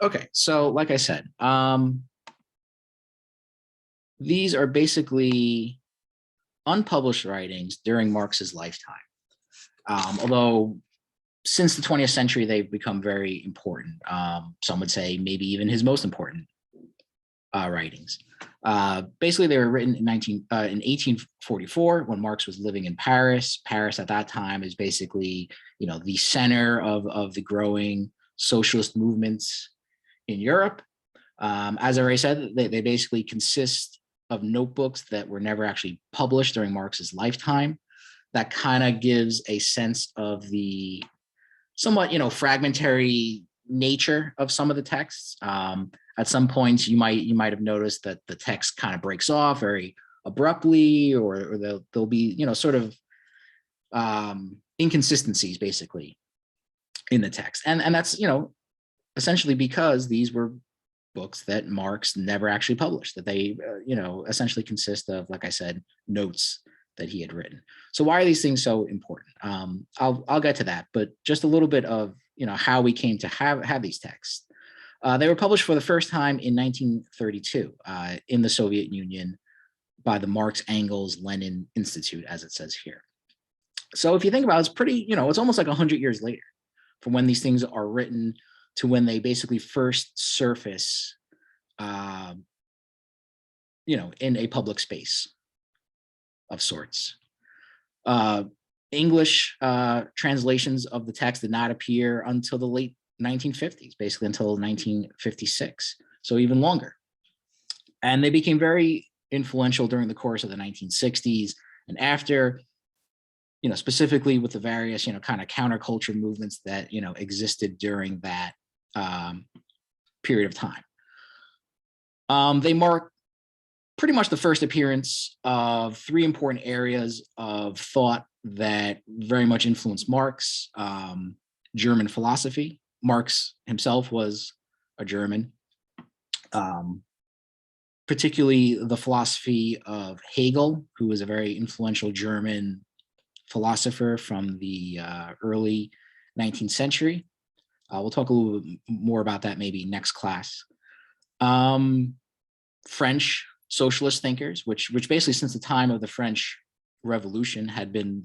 Okay, so like I said, these are basically unpublished writings during Marx's lifetime. Although since the 20th century, they've become very important. Some would say maybe even his most important writings. Basically, they were written in 1844 when Marx was living in Paris. Paris at that time is basically, the center of the growing socialist movements in Europe. As I already said, they basically consist of notebooks that were never actually published during Marx's lifetime. That kind of gives a sense of the somewhat, fragmentary nature of some of the texts. At some points, you might have noticed that the text kind of breaks off very abruptly, or there'll be, sort of inconsistencies basically in the text, and that's essentially because these were books that Marx never actually published, that they essentially consist of, like I said, notes that he had written. So why are these things so important? I'll get to that, but just a little bit of how we came to have these texts. They were published for the first time in 1932 in the Soviet Union by the Marx Engels Lenin Institute, as it says here. So if you think about it, it's pretty, it's almost like 100 years later from when these things are written to when they basically first surface, in a public space of sorts. English translations of the text did not appear until the late 1950s, basically until 1956, so even longer. And they became very influential during the course of the 1960s and after, specifically with the various, kind of counterculture movements that, existed during that period of time. They mark pretty much the first appearance of three important areas of thought that very much influenced Marx. German philosophy. Marx himself was a German, particularly the philosophy of Hegel, who was a very influential German philosopher from the early 19th century. We'll talk a little bit more about that maybe next class. French socialist thinkers, which basically since the time of the French Revolution had been,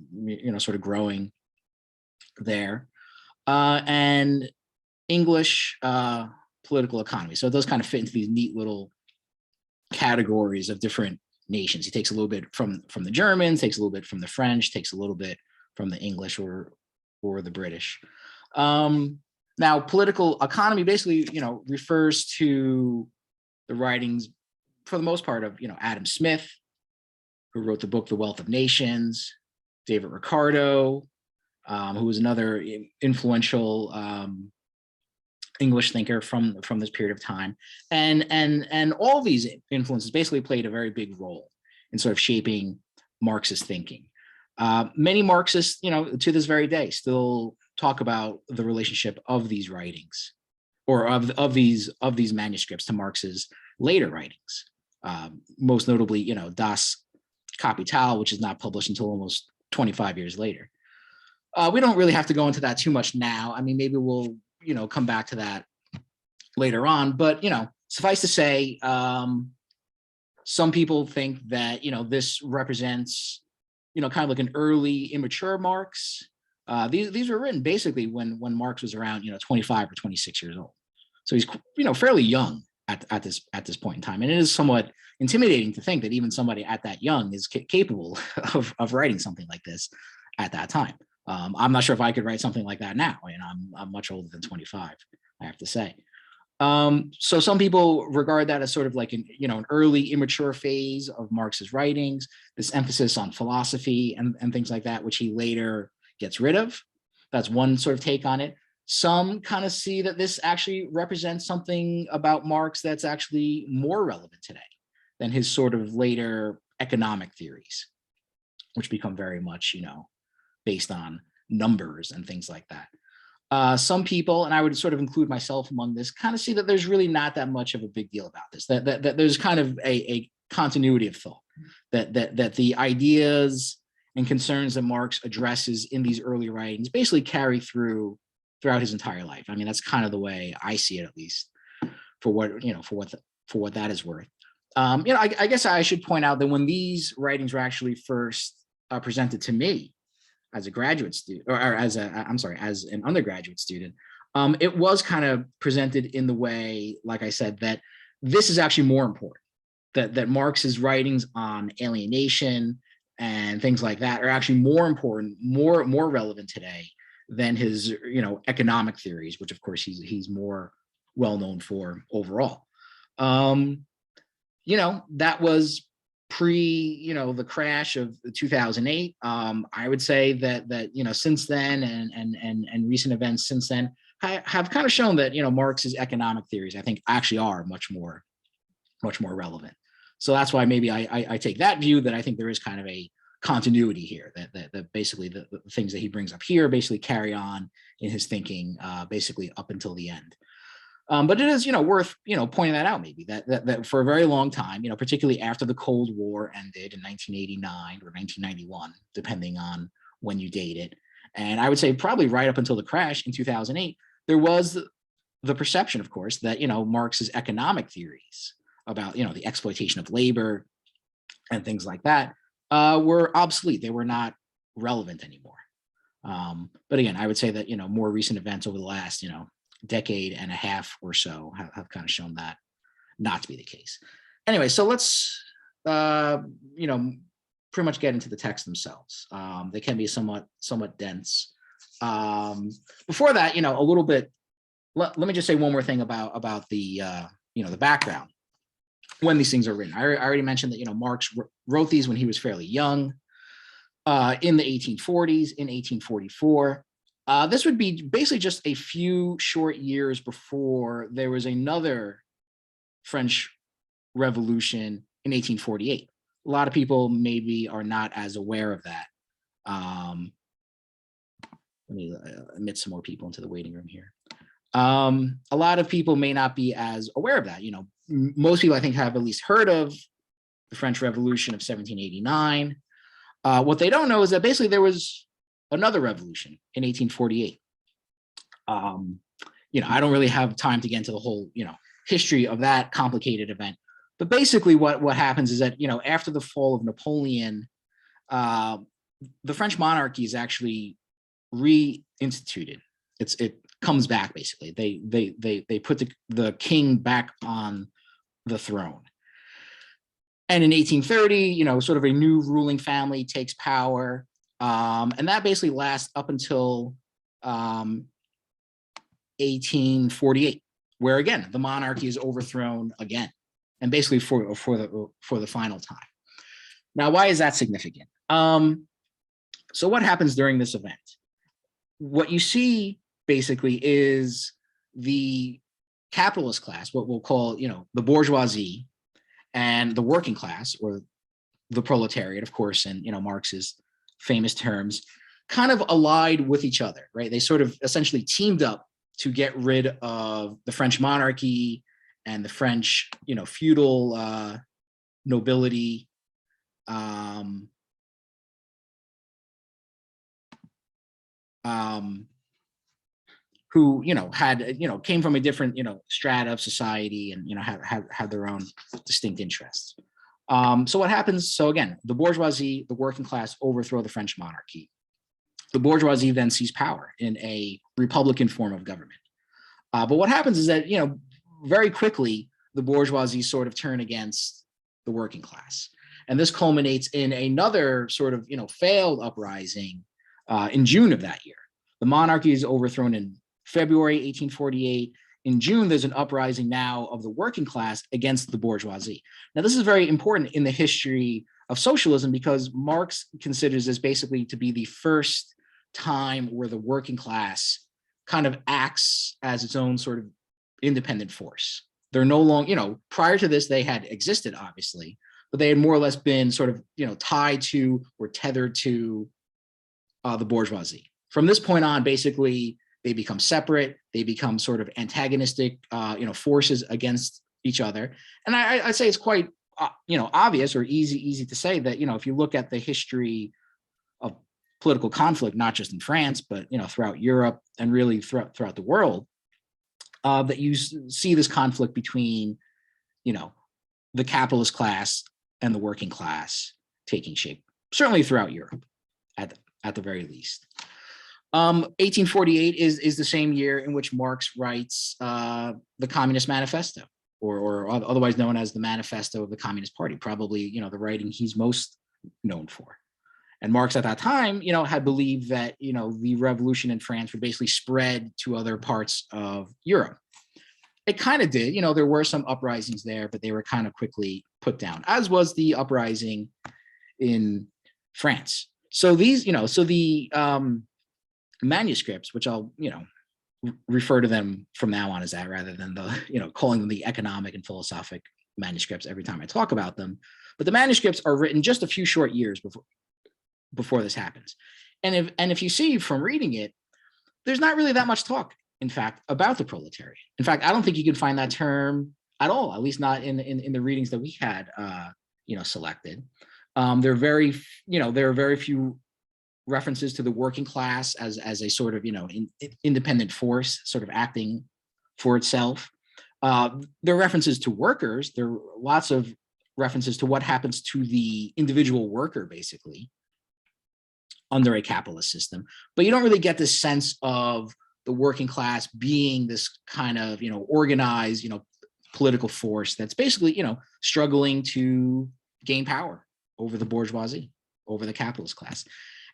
sort of growing there, and English political economy. So those kind of fit into these neat little categories of different nations. He takes a little bit from the Germans, takes a little bit from the French, takes a little bit from the English or the British. Now, political economy basically, refers to the writings, for the most part, of Adam Smith, who wrote the book The Wealth of Nations, David Ricardo, who was another influential English thinker from this period of time, and all these influences basically played a very big role in sort of shaping Marxist thinking. Many Marxists, to this very day, still talk about the relationship of these writings, or of these manuscripts to Marx's later writings. Most notably, Das Kapital, which is not published until almost 25 years later. We don't really have to go into that too much now. I mean, maybe we'll, come back to that later on, but, suffice to say, some people think that, this represents, kind of like an early immature Marx. These were written basically when Marx was around, 25 or 26 years old. So he's, fairly young at this point in time. And it is somewhat intimidating to think that even somebody at that young is capable of writing something like this at that time. I'm not sure if I could write something like that now. I'm much older than 25, I have to say. So some people regard that as sort of like an early immature phase of Marx's writings, this emphasis on philosophy and things like that, which he later gets rid of. That's one sort of take on it. Some kind of see that this actually represents something about Marx that's actually more relevant today than his sort of later economic theories, which become very much, based on numbers and things like that. Some people, and I would sort of include myself among this, kind of see that there's really not that much of a big deal about this, that there's kind of a continuity of thought, that the ideas and concerns that Marx addresses in these early writings basically carry through throughout his entire life. I mean, that's kind of the way I see it, at least for what, for what that is worth. I guess I should point out that when these writings were actually first presented to me as a graduate student, or as as an undergraduate student, it was kind of presented in the way, like I said, that this is actually more important, that Marx's writings on alienation and things like that are actually more important, more relevant today than his, economic theories, which of course he's more well known for overall. That was pre, the crash of 2008. I would say that since then and recent events since then have kind of shown that Marx's economic theories, I think, actually are much more relevant. So that's why maybe I take that view, that I think there is kind of a continuity here, that basically the things that he brings up here basically carry on in his thinking basically up until the end. But it is, worth, pointing that out, maybe that for a very long time, particularly after the Cold War ended in 1989 or 1991, depending on when you date it. And I would say probably right up until the crash in 2008, there was the perception, of course, that, Marx's economic theories about, the exploitation of labor and things like that were obsolete. They were not relevant anymore. But again, I would say that, more recent events over the last, decade and a half or so have kind of shown that not to be the case. Anyway, so let's, pretty much get into the text themselves. They can be somewhat dense. Before that, a little bit, let me just say one more thing about the, the background when these things are written. I already mentioned that, Marx wrote these when he was fairly young, in the 1840s, in 1844. This would be basically just a few short years before there was another French Revolution in 1848. A lot of people maybe are not as aware of that. Let me admit some more people into the waiting room here. A lot of people may not be as aware of that. Most people, I think, have at least heard of the French Revolution of 1789. What they don't know is that basically there was another revolution in 1848. I don't really have time to get into the whole, history of that complicated event. But basically what happens is that, after the fall of Napoleon, the French monarchy is actually reinstituted. It comes back, basically. They put the king back on the throne. And in 1830, sort of a new ruling family takes power. And that basically lasts up until 1848, where again, the monarchy is overthrown again, and basically for the final time. Now, why is that significant? So what happens during this event? What you see basically is the capitalist class, what we'll call, the bourgeoisie, and the working class, or the proletariat, of course, in Marx's famous terms, kind of allied with each other, right? They sort of essentially teamed up to get rid of the French monarchy and the French, feudal nobility, who, came from a different, strata of society, and, had their own distinct interests. So what happens? So again, the bourgeoisie, the working class, overthrow the French monarchy. The bourgeoisie then seize power in a republican form of government. But what happens is that, very quickly, the bourgeoisie sort of turn against the working class. And this culminates in another sort of, failed uprising in June of that year. The monarchy is overthrown in February 1848. In June, there's an uprising now of the working class against the bourgeoisie. Now, this is very important in the history of socialism, because Marx considers this basically to be the first time where the working class kind of acts as its own sort of independent force. They're no longer, prior to this, they had existed, obviously, but they had more or less been sort of, tied to or tethered to the bourgeoisie. From this point on, basically, they become separate. They become sort of antagonistic, forces against each other. And I'd say it's quite, obvious or easy to say that, if you look at the history of political conflict, not just in France, but throughout Europe and really throughout the world, that you see this conflict between the capitalist class and the working class taking shape, certainly throughout Europe, at the very least. 1848 is the same year in which Marx writes the Communist Manifesto, or otherwise known as the Manifesto of the Communist Party, probably the writing he's most known for. And Marx at that time, had believed that the revolution in France would basically spread to other parts of Europe. It kind of did. There were some uprisings there, but they were kind of quickly put down, as was the uprising in France. So these, so the manuscripts, which I'll, refer to them from now on as that, rather than the, calling them the economic and philosophic manuscripts every time I talk about them. But the manuscripts are written just a few short years before this happens. And if you see from reading it, there's not really that much talk, in fact, about the proletariat. In fact, I don't think you can find that term at all, at least not in the readings that we had, selected. There are very few references to the working class as a sort of, independent force, sort of acting for itself. There are references to workers. There are lots of references to what happens to the individual worker, basically, under a capitalist system. But you don't really get this sense of the working class being this kind of, organized, political force that's basically, struggling to gain power over the bourgeoisie, over the capitalist class.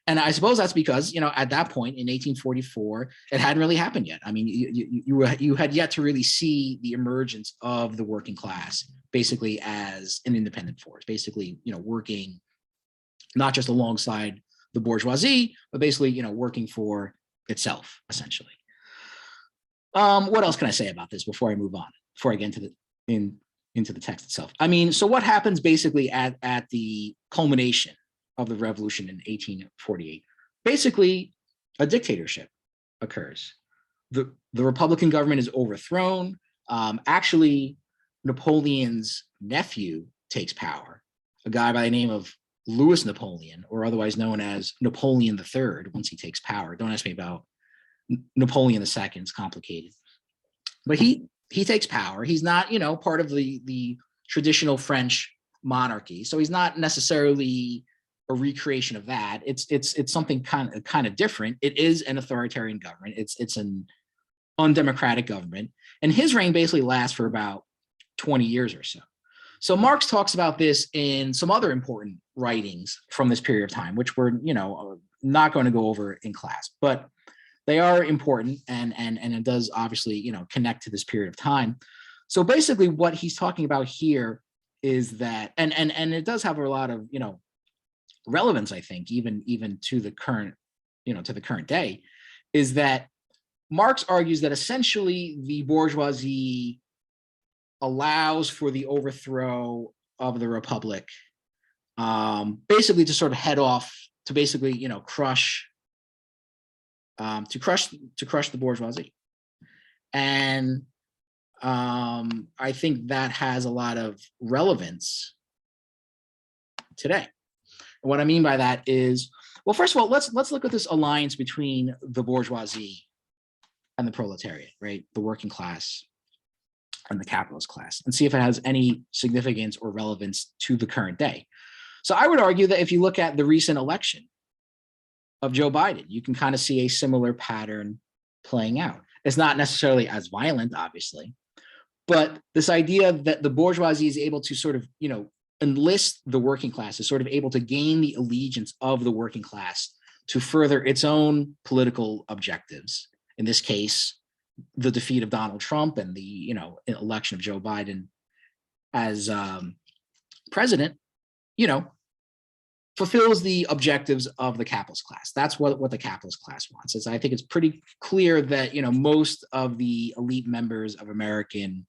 And I suppose that's because, at that point in 1844, it hadn't really happened yet. I mean, you had yet to really see the emergence of the working class, basically as an independent force, basically, working not just alongside the bourgeoisie, but basically, working for itself, essentially. What else can I say about this before I move on, before I get into the text itself? I mean, so what happens basically at the culmination of the revolution in 1848? Basically, a dictatorship occurs. The Republican government is overthrown. Actually, Napoleon's nephew takes power, a guy by the name of Louis Napoleon, or otherwise known as Napoleon III, once he takes power. Don't ask me about Napoleon II, it's complicated. But he takes power. He's not, part of the traditional French monarchy. So he's not necessarily a recreation of that. It's something kind of different. It is an authoritarian government. It's an undemocratic government. And his reign basically lasts for about 20 years or so. So Marx talks about this in some other important writings from this period of time, which we're, not going to go over in class, but they are important, and it does obviously, connect to this period of time. So basically what he's talking about here is that, and it does have a lot of, relevance, I think, even to the current, to the current day, is that Marx argues that essentially the bourgeoisie allows for the overthrow of the Republic, basically to sort of head off, to basically, crush the bourgeoisie. And I think that has a lot of relevance today. And what I mean by that is, well, first of all, let's look at this alliance between the bourgeoisie and the proletariat, right? The working class and the capitalist class, and see if it has any significance or relevance to the current day. So I would argue that if you look at the recent election of Joe Biden, you can kind of see a similar pattern playing out. It's not necessarily as violent, obviously, but this idea that the bourgeoisie is able to sort of, enlist the working class, is sort of able to gain the allegiance of the working class to further its own political objectives. In this case, the defeat of Donald Trump and the, election of Joe Biden as president, fulfills the objectives of the capitalist class. That's what the capitalist class wants. I think it's pretty clear that, most of the elite members of American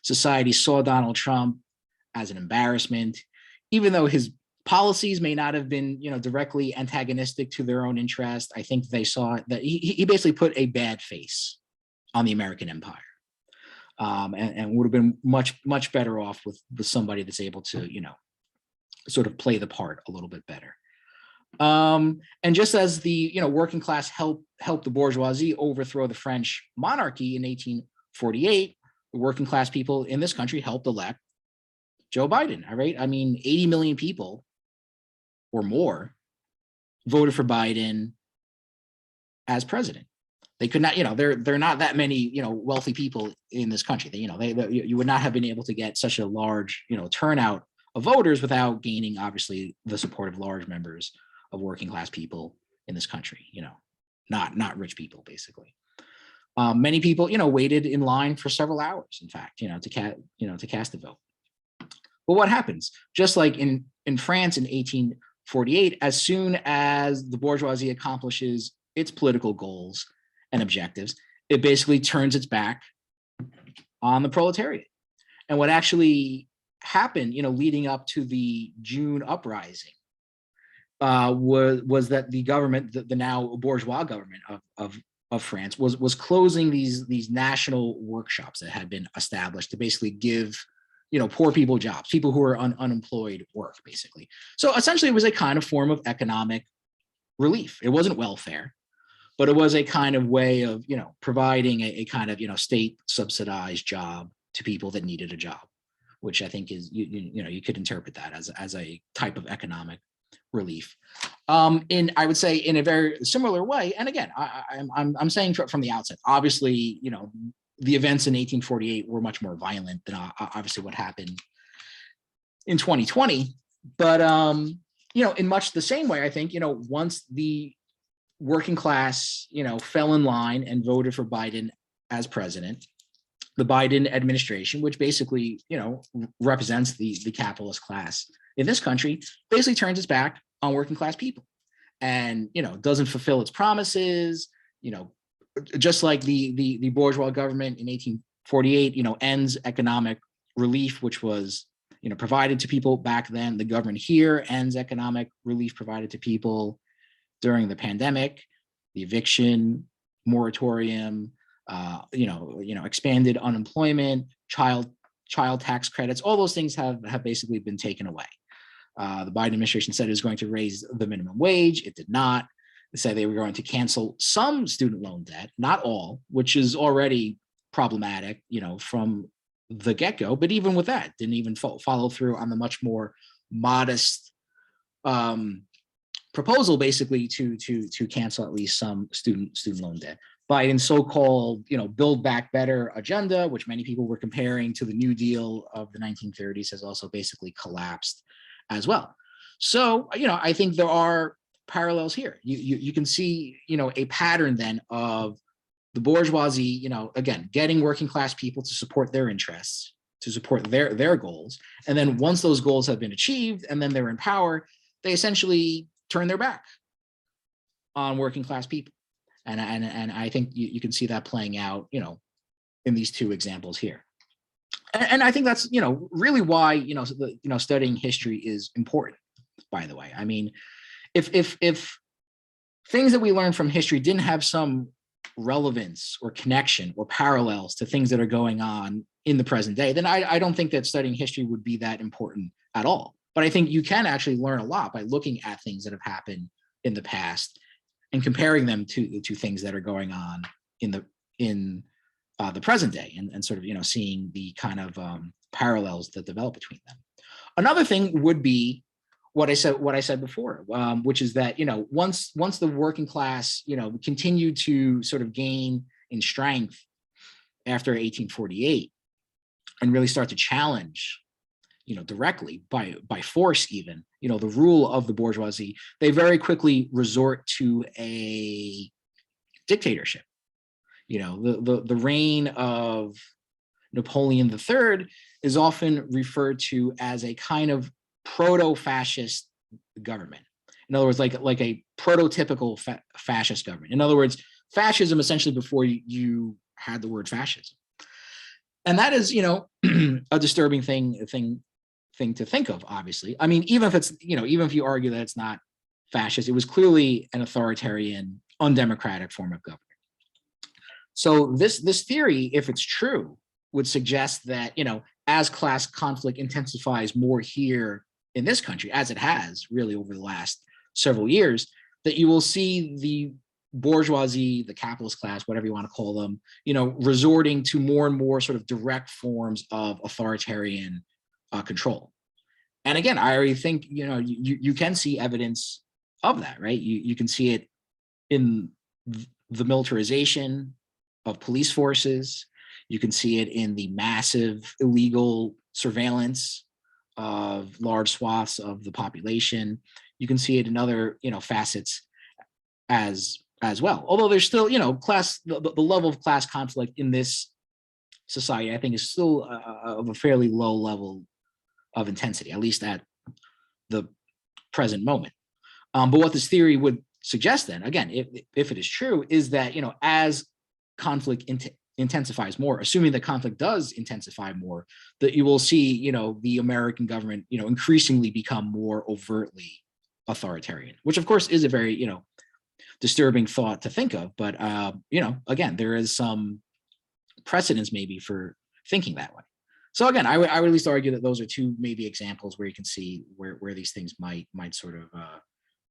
society saw Donald Trump as an embarrassment, even though his policies may not have been, directly antagonistic to their own interest. I think they saw that he basically put a bad face on the American empire, and would have been much better off with somebody that's able to, sort of play the part a little bit better. And just as the working class helped the bourgeoisie overthrow the French monarchy in 1848, the working class people in this country helped elect Joe Biden. All right, I mean, 80 million people or more voted for Biden as president. They could not, they're not that many, wealthy people in this country. You would not have been able to get such a large, turnout of voters without gaining, obviously, the support of large members of working class people in this country. Not rich people, basically. Many people, waited in line for several hours, in fact, to cast a vote. But what happens? Just like in France in 1848, as soon as the bourgeoisie accomplishes its political goals and objectives, it basically turns its back on the proletariat. And what actually happened, leading up to the June uprising, was that the government, the now bourgeois government of France, was closing these national workshops that had been established to basically give poor people jobs, people who are unemployed work, basically. So essentially, it was a kind of form of economic relief. It wasn't welfare, but it was a kind of way of providing a kind of state subsidized job to people that needed a job, which I think is you could interpret that as a type of economic relief. I would say in a very similar way. And again, I'm saying from the outset, obviously, the events in 1848 were much more violent than obviously what happened in 2020. But in much the same way, I think once the working class fell in line and voted for Biden as president, the Biden administration, which basically represents the capitalist class in this country, basically turns its back on working class people and doesn't fulfill its promises. Just like the bourgeois government in 1848 ends economic relief, which was provided to people back then. The government here ends economic relief provided to people during the pandemic, the eviction moratorium, expanded unemployment, child tax credits. All those things have basically been taken away. The Biden administration said it was going to raise the minimum wage. It did not. They said they were going to cancel some student loan debt, not all, which is already problematic, from the get-go. But even with that, didn't even follow through on the much more modest proposal, basically to cancel at least some student loan debt. Biden's so-called, Build Back Better agenda, which many people were comparing to the New Deal of the 1930s, has also basically collapsed as well. So, I think there are parallels here. You can see, a pattern then of the bourgeoisie, again, getting working class people to support their interests, to support their goals. And then once those goals have been achieved and then they're in power, they essentially turn their back on working class people. And I think you can see that playing out, in these two examples here. And I think that's, really why, studying history is important, by the way. I mean, if things that we learn from history didn't have some relevance or connection or parallels to things that are going on in the present day, then I don't think that studying history would be that important at all. But I think you can actually learn a lot by looking at things that have happened in the past and comparing them to things that are going on in the present day, and sort of seeing the kind of parallels that develop between them. Another thing would be what I said before, which is that once the working class continued to sort of gain in strength after 1848 and really start to challenge directly by force, even the rule of the bourgeoisie, they very quickly resort to a dictatorship. The reign of Napoleon III is often referred to as a kind of proto-fascist government. In other words, like a prototypical fascist government. In other words, fascism essentially before you had the word fascism. And that is, a disturbing thing to think of, obviously. I mean, even if it's, even if you argue that it's not fascist, it was clearly an authoritarian, undemocratic form of government. So this theory, if it's true, would suggest that, as class conflict intensifies more here in this country, as it has really over the last several years, that you will see the bourgeoisie, the capitalist class, whatever you want to call them, resorting to more and more sort of direct forms of authoritarian control. And again, I already think, you can see evidence of that, right? You can see it in the militarization of police forces. You can see it in the massive illegal surveillance of large swaths of the population. You can see it in other, facets as well. Although there's still, the level of class conflict in this society, I think, is still of a fairly low level of intensity, at least at the present moment. But what this theory would suggest then, again, if it is true, is that, as conflict intensifies more, assuming that conflict does intensify more, that you will see, the American government, increasingly become more overtly authoritarian, which of course is a very, disturbing thought to think of. But, again, there is some precedence maybe for thinking that way. So again, I would at least argue that those are two maybe examples where you can see where these things might sort of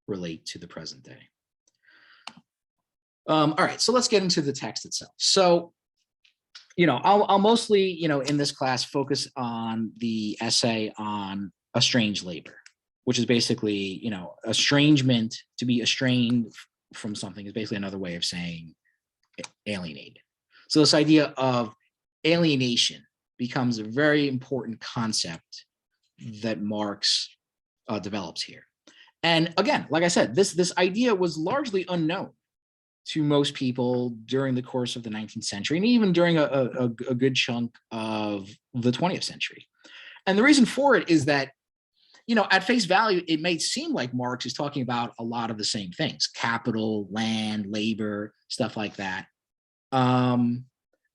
relate to the present day. All right, so let's get into the text itself. So, I'll mostly, in this class, focus on the essay on estranged labor, which is basically, estrangement. To be estranged from something is basically another way of saying alienated. So this idea of alienation becomes a very important concept that Marx develops here. And again, like I said, this idea was largely unknown to most people during the course of the 19th century, and even during a good chunk of the 20th century. And the reason for it is that, at face value, it may seem like Marx is talking about a lot of the same things: capital, land, labor, stuff like that. And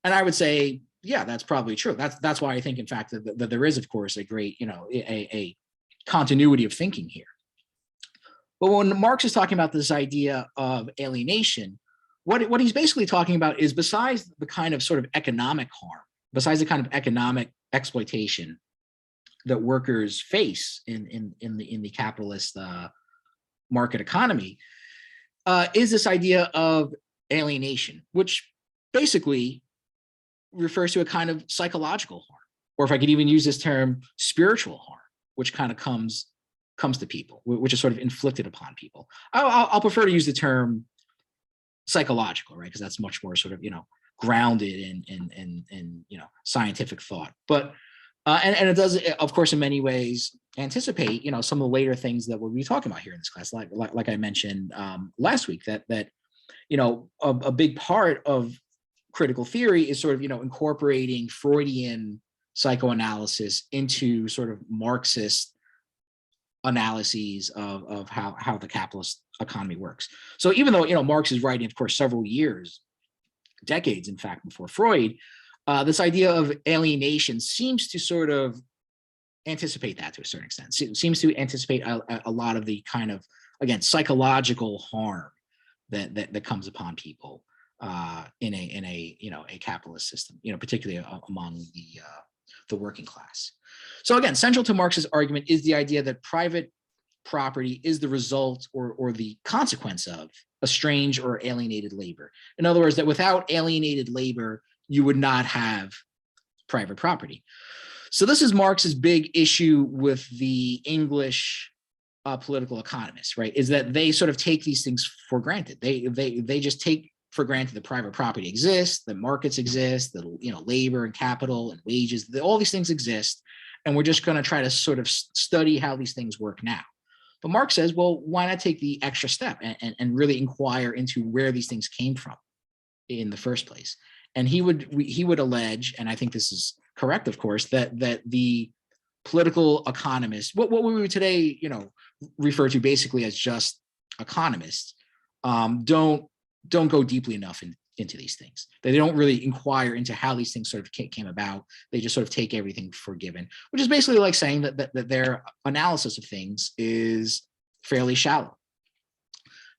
I would say, yeah, that's probably true. That's why I think, in fact, that there is, of course, a great, a continuity of thinking here. But when Marx is talking about this idea of alienation, what he's basically talking about is, besides the kind of sort of economic harm, besides the kind of economic exploitation that workers face in the capitalist market economy, is this idea of alienation, which basically refers to a kind of psychological harm, or if I could even use this term, spiritual harm, which kind of comes to people, which is sort of inflicted upon people. I'll prefer to use the term psychological, right? Because that's much more sort of, grounded in scientific thought. But and it does, of course, in many ways anticipate, some of the later things that we'll be talking about here in this class, like I mentioned last week, that a big part of critical theory is sort of, incorporating Freudian psychoanalysis into sort of Marxist analyses of how the capitalist economy works. So even though, Marx is writing, of course, several years, decades, in fact, before Freud, this idea of alienation seems to sort of anticipate that to a certain extent. It seems to anticipate a lot of the kind of, again, psychological harm that comes upon people in a capitalist system, particularly among the working class. So again, central to Marx's argument is the idea that private property is the result or the consequence of estranged or alienated labor. In other words, that without alienated labor, you would not have private property. So this is Marx's big issue with the English political economists, right? Is that they sort of take these things for granted. They just take for granted that private property exists, that markets exist, that labor and capital and wages, that all these things exist, and we're just going to try to sort of study how these things work now. But Marx says, well, why not take the extra step and really inquire into where these things came from in the first place? And he would allege, and I think this is correct, of course, that the political economists, what we would today, refer to basically as just economists, don't go deeply enough into these things. They don't really inquire into how these things sort of came about. They just sort of take everything for given, which is basically like saying that their analysis of things is fairly shallow.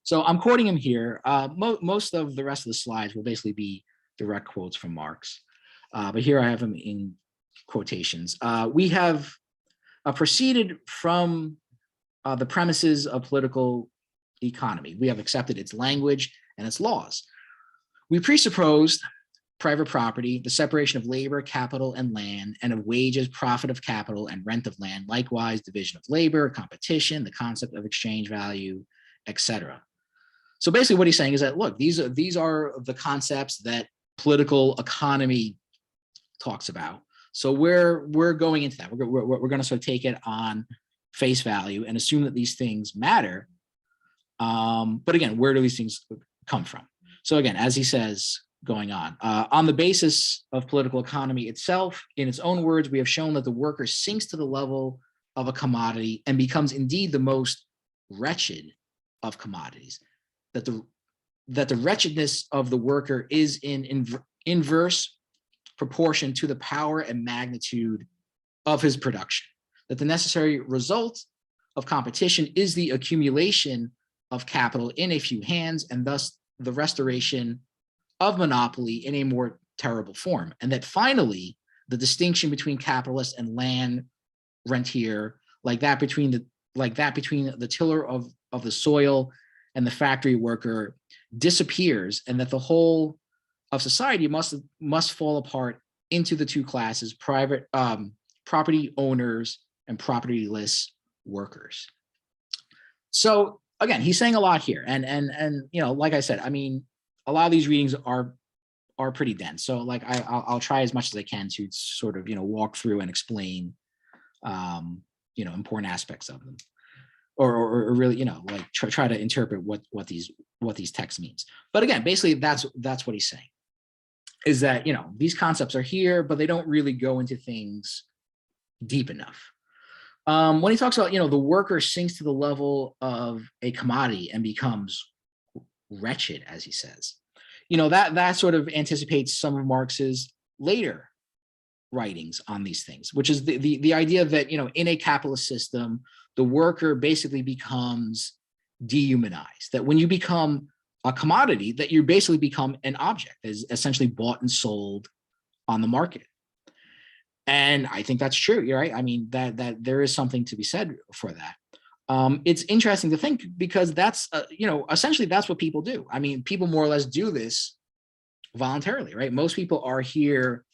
So I'm quoting him here. Most of the rest of the slides will basically be direct quotes from Marx, but here I have them in quotations. We have proceeded from the premises of political economy. We have accepted its language and its laws. We presupposed private property, the separation of labor, capital, and land, and of wages, profit of capital, and rent of land, likewise division of labor, competition, the concept of exchange value, etc. So basically what he's saying is that, look, these are the concepts that political economy talks about. So we're going into that. We're going to sort of take it on face value and assume that these things matter. But again, where do these things come from? So again, as he says, going on the basis of political economy itself, in its own words, we have shown that the worker sinks to the level of a commodity and becomes indeed the most wretched of commodities. That the wretchedness of the worker is in inverse proportion to the power and magnitude of his production. That the necessary result of competition is the accumulation of capital in a few hands, and thus the restoration of monopoly in a more terrible form. And that finally, the distinction between capitalist and land rentier, like that between the tiller of the soil and the factory worker, disappears, and that the whole of society must fall apart into the two classes: private property owners and propertyless workers. So again, he's saying a lot here, and you know, like I said, I mean, a lot of these readings are pretty dense. So like I'll try as much as I can to sort of, you know, walk through and explain you know, important aspects of them, or really, you know, like try to interpret what these texts means. But again, basically that's what he's saying, is that, you know, these concepts are here, but they don't really go into things deep enough. When he talks about, you know, the worker sinks to the level of a commodity and becomes wretched, as he says, you know, that sort of anticipates some of Marx's later writings on these things, which is the idea that, you know, in a capitalist system, the worker basically becomes dehumanized. That when you become a commodity, that you basically become an object, is essentially bought and sold on the market. And I think that's true. You're right. I mean, that there is something to be said for that. It's interesting to think, because that's, you know, essentially that's what people do. I mean, people more or less do this voluntarily, right? Most people are here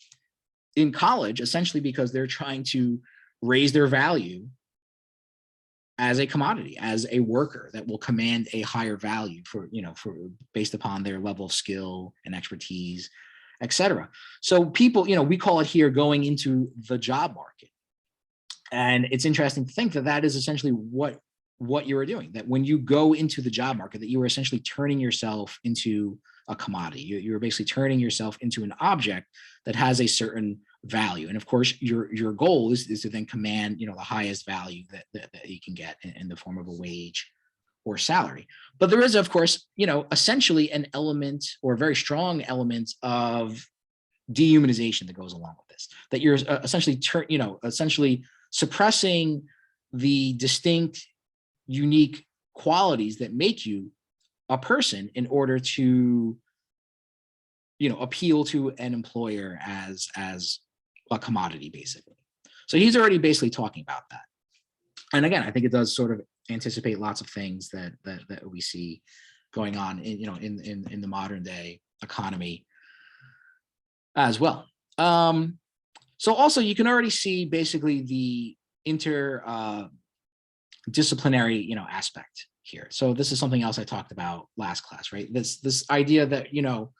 in college essentially because they're trying to raise their value as a commodity, as a worker that will command a higher value for, you know, based upon their level of skill and expertise, etc. So people, you know, we call it here going into the job market. And it's interesting to think that that is essentially what you are doing, that when you go into the job market, that you are essentially turning yourself into a commodity. You're basically turning yourself into an object that has a certain value. And of course, your goal is to then command, you know, the highest value that you can get in the form of a wage or salary. But there is, of course, you know, essentially an element, or a very strong element, of dehumanization that goes along with this, that you're essentially suppressing the distinct, unique qualities that make you a person in order to, you know, appeal to an employer as a commodity, basically. So he's already basically talking about that. And again, I think it does sort of anticipate lots of things that we see going on in, you know, in the modern day economy as well. So also you can already see basically the interdisciplinary, you know, aspect here. So this is something else I talked about last class, right? This idea that, you know,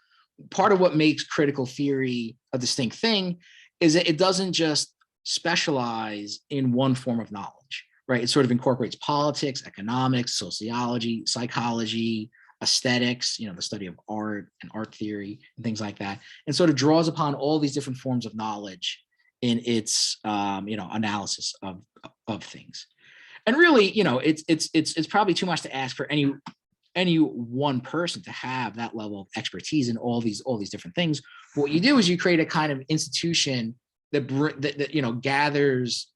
part of what makes critical theory a distinct thing is that it doesn't just specialize in one form of knowledge, right? It sort of incorporates politics, economics, sociology, psychology, aesthetics, you know, the study of art and art theory and things like that, and sort of draws upon all these different forms of knowledge in its, you know, analysis of things. And really, you know, it's probably too much to ask for any one person to have that level of expertise in all these different things. What you do is you create a kind of institution that you know, gathers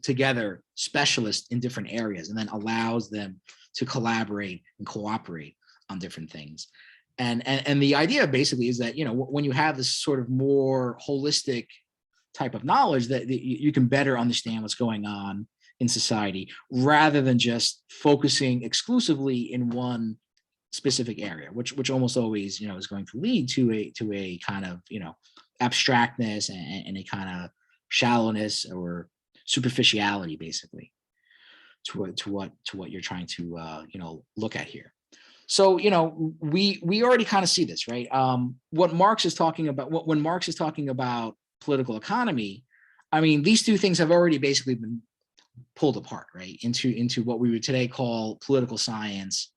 together specialists in different areas and then allows them to collaborate and cooperate on different things. And the idea basically is that, you know, when you have this sort of more holistic type of knowledge, that you can better understand what's going on in society, rather than just focusing exclusively in one specific area, which almost always, is going to lead to a kind of, abstractness and a kind of shallowness or superficiality, basically, to what you're trying to look at here. So we already kind of see this, right? What Marx is talking about, when Marx is talking about political economy, I mean, these two things have already basically been pulled apart, right, into what we would today call political science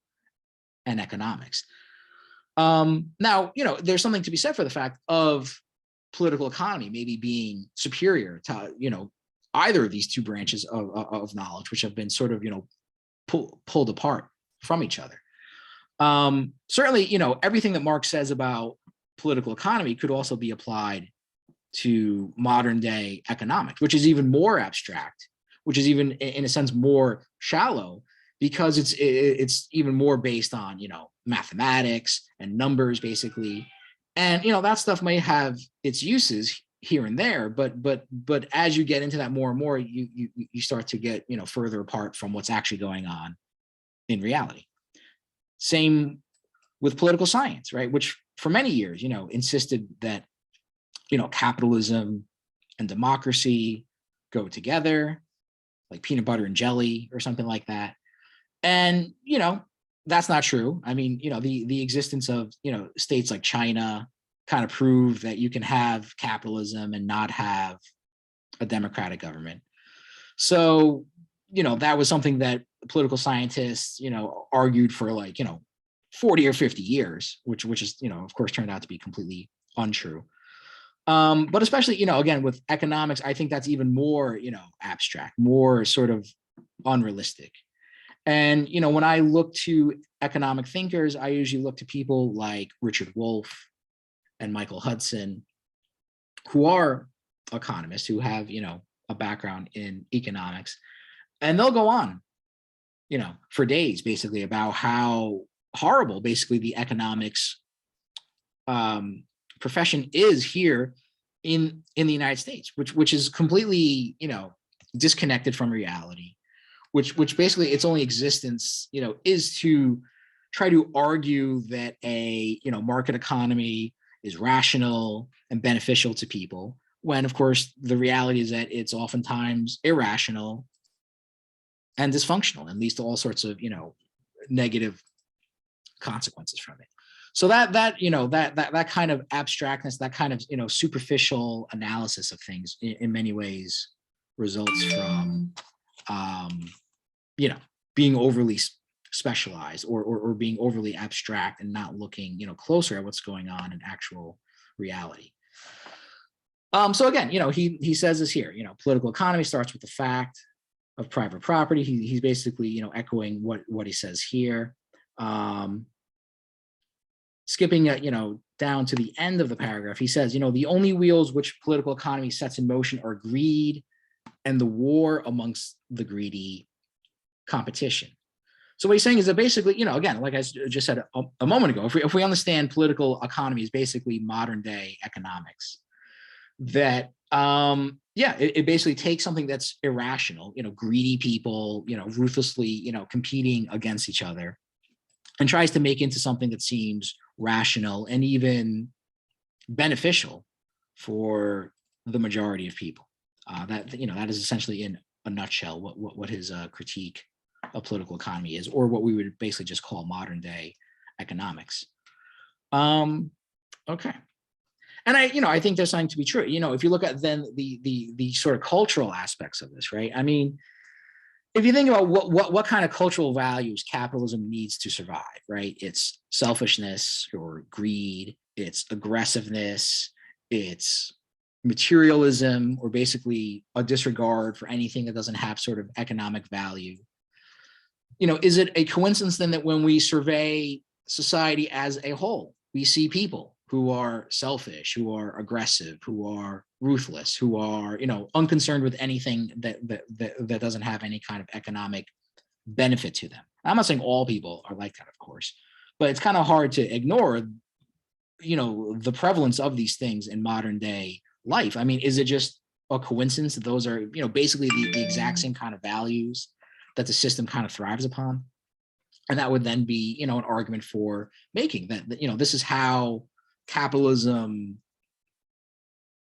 and economics. Now, there's something to be said for the fact of political economy maybe being superior to, either of these two branches of knowledge, which have been sort of, pulled apart from each other. Certainly, everything that Marx says about political economy could also be applied to modern day economics, which is even more abstract, which is even in a sense more shallow, because it's even more based on, mathematics and numbers, basically. And, that stuff may have its uses here and there, but as you get into that more and more, you start to get, further apart from what's actually going on in reality. Same with political science, right? Which for many years, insisted that, capitalism and democracy go together, like peanut butter and jelly or something like that. And, that's not true. I mean, the existence of, states like China kind of prove that you can have capitalism and not have a democratic government. So, that was something that political scientists, argued for like, 40 or 50 years, which is, of course, turned out to be completely untrue. But especially, again, with economics, I think that's even more, abstract, more sort of unrealistic. And, when I look to economic thinkers, I usually look to people like Richard Wolff and Michael Hudson, who are economists, who have, a background in economics, and they'll go on, for days, basically, about how horrible, basically, the economics profession is here in the United States, which is completely, disconnected from reality, which basically its only existence, is to try to argue that a, market economy is rational and beneficial to people, when of course the reality is that it's oftentimes irrational and dysfunctional and leads to all sorts of, negative consequences from it. So that kind of abstractness, that kind of, superficial analysis of things in many ways results from, being overly specialized or being overly abstract and not looking, closer at what's going on in actual reality. So again, he says this here, political economy starts with the fact of private property. He's basically, echoing what he says here. Skipping, down to the end of the paragraph, he says, the only wheels which political economy sets in motion are greed and the war amongst the greedy competition. So what he's saying is that basically, again, like I just said a moment ago, if we understand political economy is basically modern day economics, that it basically takes something that's irrational, greedy people, ruthlessly, competing against each other, and tries to make into something that seems rational and even beneficial for the majority of people. That is essentially, in a nutshell, what his critique of political economy is, or what we would basically just call modern day economics. Okay. And I think there's something to be true. If you look at then the sort of cultural aspects of this, right? I mean, if you think about what kind of cultural values capitalism needs to survive, right? It's selfishness or greed, it's aggressiveness, it's materialism, or basically a disregard for anything that doesn't have sort of economic value. Is it a coincidence then that when we survey society as a whole, we see people who are selfish, who are aggressive, who are ruthless, who are, unconcerned with anything that doesn't have any kind of economic benefit to them? I'm not saying all people are like that, of course, but it's kind of hard to ignore, the prevalence of these things in modern day life. I mean, is it just a coincidence that those are, basically the exact same kind of values that the system kind of thrives upon. And that would then be, an argument for making that, this is how capitalism,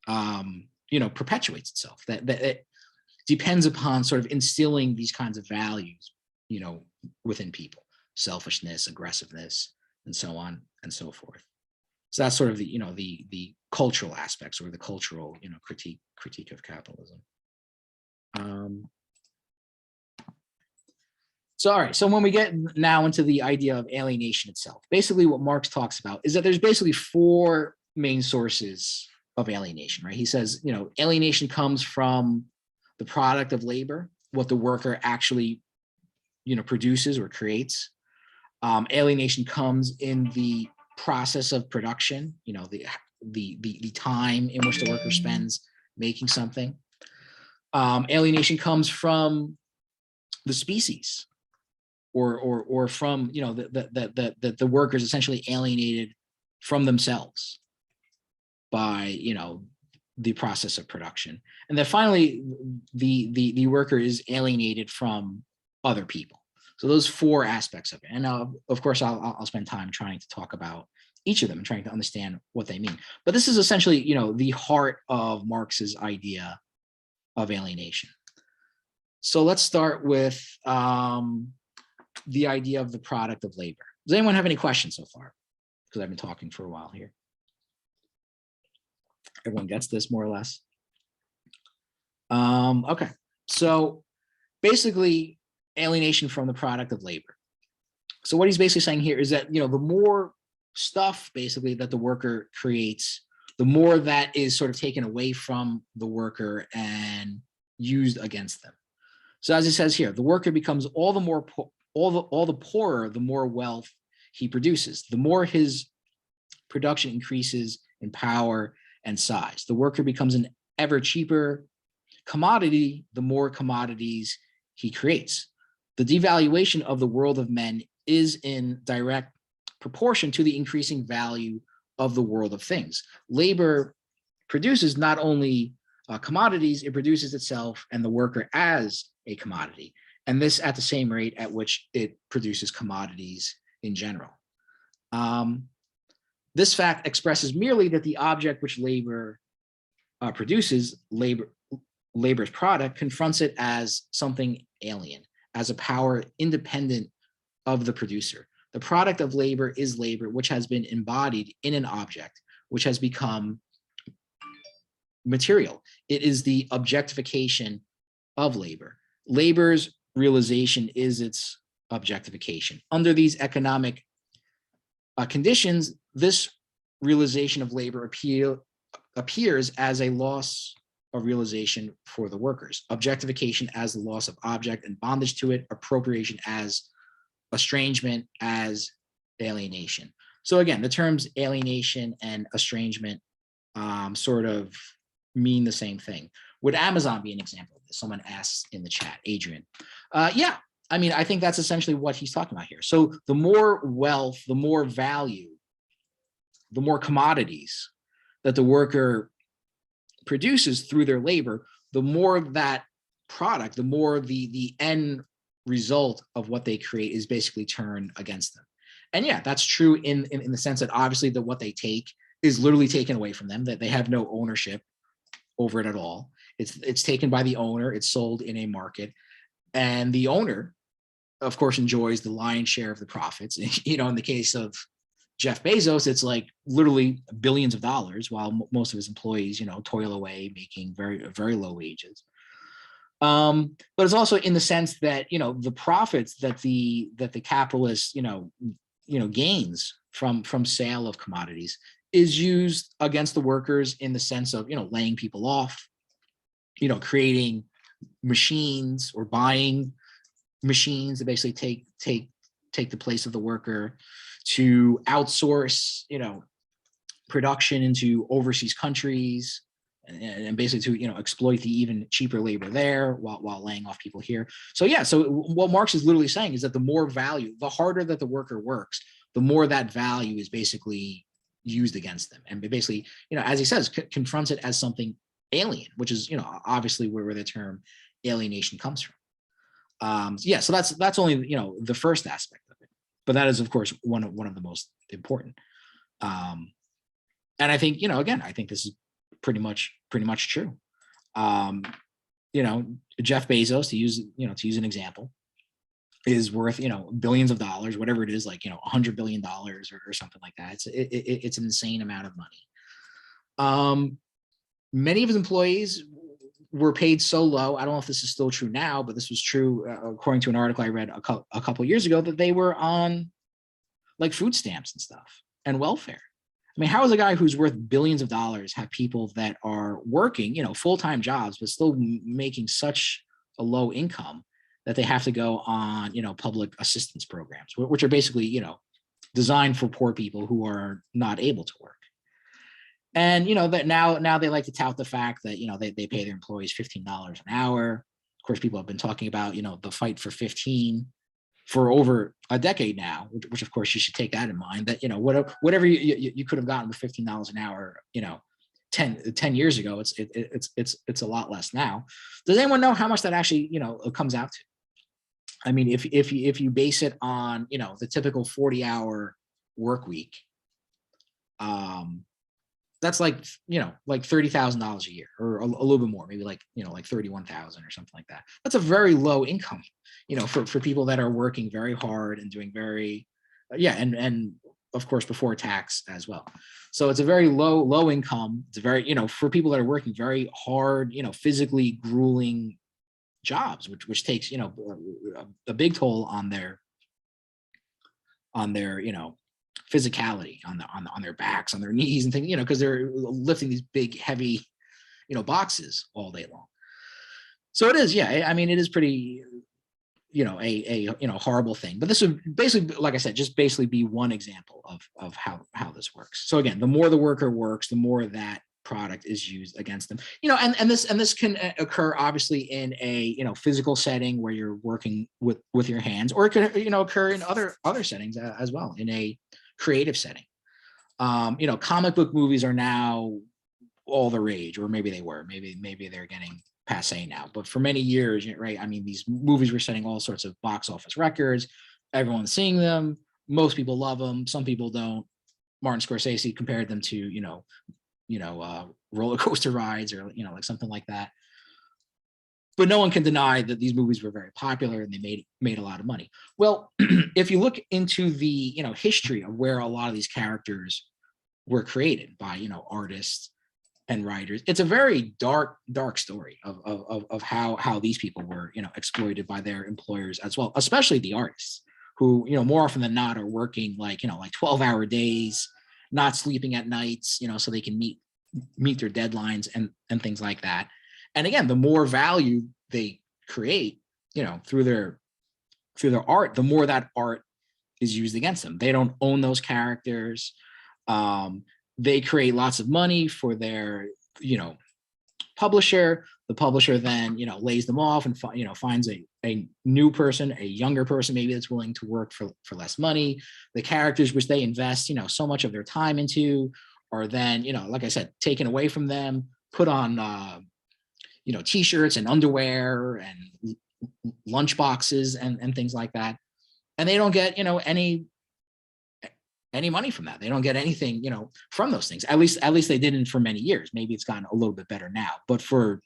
perpetuates itself, that it depends upon sort of instilling these kinds of values, within people, selfishness, aggressiveness, and so on and so forth. So that's sort of the, the cultural aspects, or the cultural, critique of capitalism. So, all right. So when we get now into the idea of alienation itself, basically what Marx talks about is that there's basically four main sources of alienation, right? He says, alienation comes from the product of labor, what the worker actually, produces or creates. Alienation comes in the process of production, the time in which the worker spends making something. Alienation comes from the species, or from, the workers essentially alienated from themselves by, the process of production. And then finally, the worker is alienated from other people. So those four aspects of it. And of course, I'll spend time trying to talk about each of them and trying to understand what they mean. But this is essentially, the heart of Marx's idea of alienation. So let's start with the idea of the product of labor. Does anyone have any questions so far? Because I've been talking for a while here. Everyone gets this more or less. Okay, so basically alienation from the product of labor. So what he's basically saying here is that, the more stuff basically that the worker creates, the more that is sort of taken away from the worker and used against them. So as it says here, the worker becomes all the poorer, the more wealth he produces. The more his production increases in power and size. The worker becomes an ever cheaper commodity, the more commodities he creates. The devaluation of the world of men is in direct proportion to the increasing value of the world of things. Labor produces not only commodities, it produces itself and the worker as a commodity. And this at the same rate at which it produces commodities in general. This fact expresses merely that the object which labor produces, labor's product, confronts it as something alien, as a power independent of the producer. The product of labor is labor, which has been embodied in an object, which has become material. It is the objectification of labor. Labor's realization is its objectification. Under these economic conditions, this realization of labor appears as a loss of realization for the workers. Objectification as the loss of object and bondage to it, appropriation as estrangement, as alienation. So again, the terms alienation and estrangement sort of mean the same thing. Would Amazon be an example of this? Someone asks in the chat, Adrian. Yeah, I mean, I think that's essentially what he's talking about here. So the more wealth, the more value, the more commodities that the worker produces through their labor, the more that product, the more the end result of what they create is basically turned against them. And yeah, that's true in the sense that obviously that what they take is literally taken away from them, that they have no ownership over it at all. It's taken by the owner, it's sold in a market, and the owner, of course, enjoys the lion's share of the profits. In the case of Jeff Bezos, it's like literally billions of dollars, while most of his employees, toil away making very, very low wages. But it's also in the sense that, the profits that the capitalist, gains from sale of commodities is used against the workers in the sense of, laying people off, creating machines or buying machines that basically take the place of the worker, to outsource, production into overseas countries, and basically to exploit the even cheaper labor there while laying off people here. So yeah, so what Marx is literally saying is that the more value, the harder that the worker works, the more that value is basically used against them, and basically, as he says, confronts it as something alien, which is, obviously where the term alienation comes from. So that's only, the first aspect of it, but that is, of course, one of the most important. And I think, again, I think this is pretty much true. Jeff Bezos, to use an example, is worth, billions of dollars, whatever it is, like, $100 billion or something like that. It's an insane amount of money. Many of his employees were paid so low. I don't know if this is still true now, but this was true according to an article I read a couple of years ago, that they were on like food stamps and stuff and welfare. I mean, how is a guy who's worth billions of dollars have people that are working, full-time jobs, but still making such a low income that they have to go on, public assistance programs, which are basically, designed for poor people who are not able to work. And, that now they like to tout the fact that, they pay their employees $15 an hour. Of course, people have been talking about, the fight for 15 for over a decade now, which of course you should take that in mind, that, whatever you could have gotten with $15 an hour, 10 years ago, it's a lot less now. Does anyone know how much that actually, comes out to? I mean, if you base it on, the typical 40-hour work week, that's like, like $30,000 a year, or a little bit more, maybe like, like 31,000 or something like that. That's a very low income, for people that are working very hard and doing very, and of course, before tax as well. So it's a very low income. It's a very, for people that are working very hard, physically grueling jobs, which takes, a big toll on their, physicality, on their backs, on their knees and things, because they're lifting these big, heavy, boxes all day long. So it is, I mean, it is pretty, a horrible thing. But this would basically, like I said, just basically be one example of how this works. So again, the more the worker works, the more that product is used against them. And this can occur obviously in a physical setting where you're working with your hands, or it could occur in other settings as well, in a creative setting. Comic book movies are now all the rage, or maybe they were, maybe they're getting passe now, but for many years, right? I mean, these movies were setting all sorts of box office records. Everyone's seeing them. Most people love them. Some people don't. Martin Scorsese compared them to, roller coaster rides, or, like something like that. But no one can deny that these movies were very popular and they made a lot of money. Well, if you look into the, history of where a lot of these characters were created by, artists and writers, it's a very dark story of how these people were, exploited by their employers as well, especially the artists, who, more often than not are working like 12-hour days, not sleeping at nights, so they can meet their deadlines and things like that. And again, the more value they create, through their art, the more that art is used against them. They don't own those characters. They create lots of money for their, publisher. The publisher then, lays them off and, finds a new person, a younger person, maybe, that's willing to work for less money. The characters which they invest, so much of their time into, are then, like I said, taken away from them, put on, t-shirts and underwear and lunch boxes and things like that. And they don't get, any money from that. They don't get anything, from those things. At least they didn't for many years. Maybe it's gotten a little bit better now, but for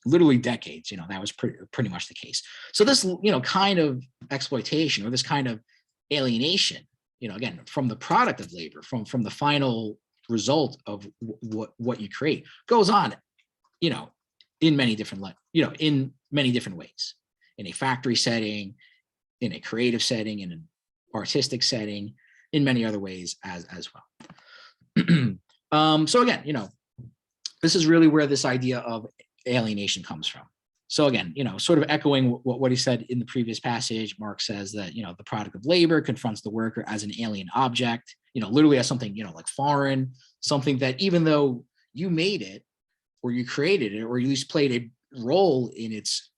literally decades, that was pretty much the case. So this, kind of exploitation, or this kind of alienation, again, from the product of labor, from the final result of what you create, goes on, in many different ways, in a factory setting, in a creative setting, in an artistic setting, in many other ways as well. So again, this is really where this idea of alienation comes from. So again, sort of echoing what he said in the previous passage, Marx says that, the product of labor confronts the worker as an alien object, literally as something, like foreign, something that even though you made it, or you created it, or you at least played a role in its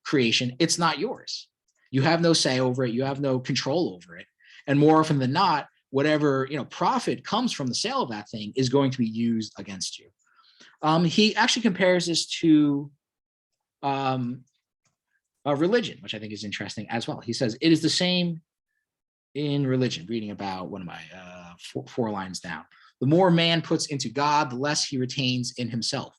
creation, it's not yours. You have no say over it. You have no control over it. And more often than not, whatever, profit comes from the sale of that thing is going to be used against you. He actually compares this to religion, which I think is interesting as well. He says, it is the same in religion, reading about one of my four lines down. The more man puts into God, the less he retains in himself.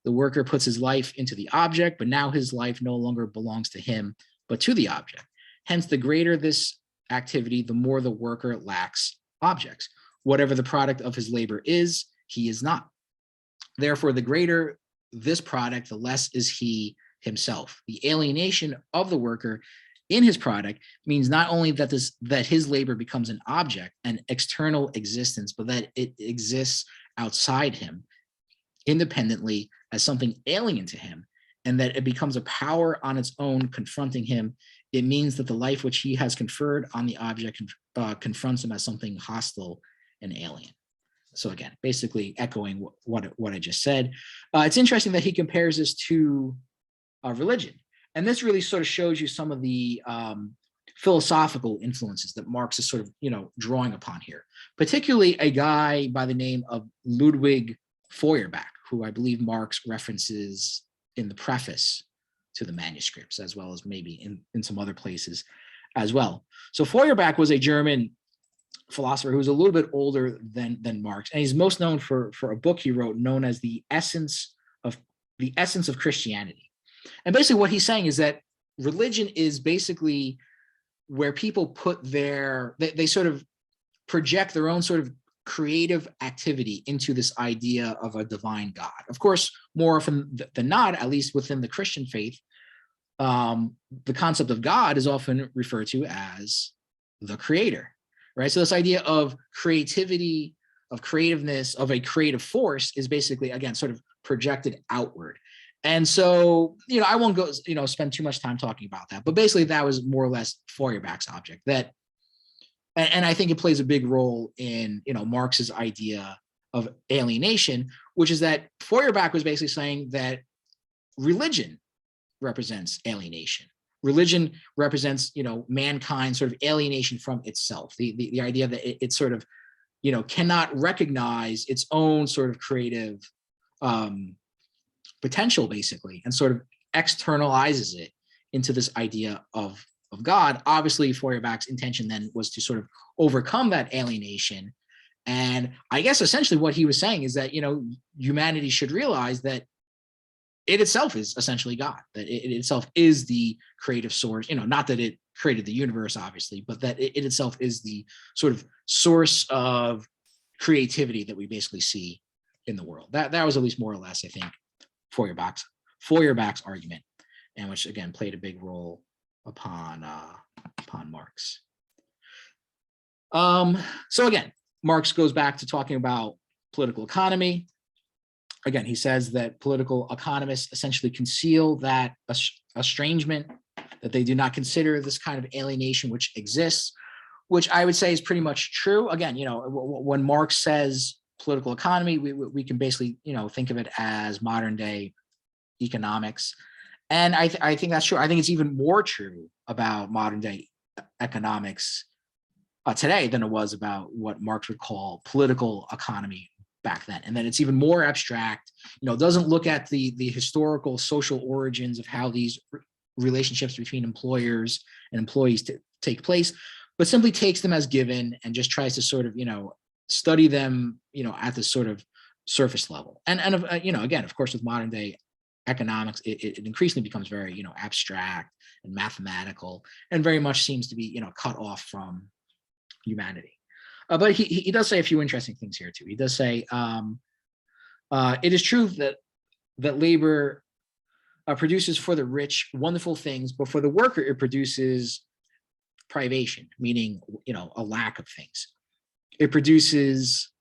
The worker puts his life into the object, but now his life no longer belongs to him, but to the object. Hence, the greater this activity, the more the worker lacks objects. Whatever the product of his labor is, he is not. Therefore, the greater this product, the less is he himself. The alienation of the worker in his product means not only that his labor becomes an object, an external existence, but that it exists outside him, independently as something alien to him, and that it becomes a power on its own confronting him. It means that the life which he has conferred on the object confronts him as something hostile and alien. So again, basically echoing what I just said. It's interesting that he compares this to religion. And this really sort of shows you some of the philosophical influences that Marx is sort of, drawing upon here, particularly a guy by the name of Ludwig Feuerbach, who I believe Marx references in the preface to the manuscripts, as well as maybe in some other places as well. So Feuerbach was a German philosopher who was a little bit older than Marx, and he's most known for a book he wrote known as The Essence of Christianity. And basically what he's saying is that religion is basically where people put they sort of project their own sort of creative activity into this idea of a divine God. Of course, more often than not, at least within the Christian faith, the concept of God is often referred to as the creator, right? So this idea of creativity, of creativeness, of a creative force is basically, again, sort of projected outward. And so, I won't go, spend too much time talking about that, but basically that was more or less Feuerbach's object and I think it plays a big role in, Marx's idea of alienation, which is that Feuerbach was basically saying that religion represents alienation. Religion represents, mankind sort of alienation from itself. The idea that it sort of, cannot recognize its own sort of creative potential, basically, and sort of externalizes it into this idea of God. Obviously, Feuerbach's intention then was to sort of overcome that alienation. And I guess essentially what he was saying is that, humanity should realize that it itself is essentially God, that it itself is the creative source, not that it created the universe, obviously, but that it itself is the sort of source of creativity that we basically see in the world. That was at least more or less, I think, Feuerbach's argument, and which again played a big role upon Marx. So again, Marx goes back to talking about political economy. Again, he says that political economists essentially conceal that estrangement, that they do not consider this kind of alienation which exists, which I would say is pretty much true. Again, when Marx says political economy, we can basically, think of it as modern day economics. And I think that's true. I think it's even more true about modern day economics today than it was about what Marx would call political economy back then. And then it's even more abstract, doesn't look at the historical social origins of how these relationships between employers and employees take place, but simply takes them as given and just tries to sort of, study them, at this sort of surface level. And again, of course, with modern day economics, it increasingly becomes very, abstract and mathematical, and very much seems to be, cut off from humanity. But he does say a few interesting things here too. He does say, it is true that labor produces for the rich wonderful things, but for the worker, it produces privation, meaning, a lack of things. It produces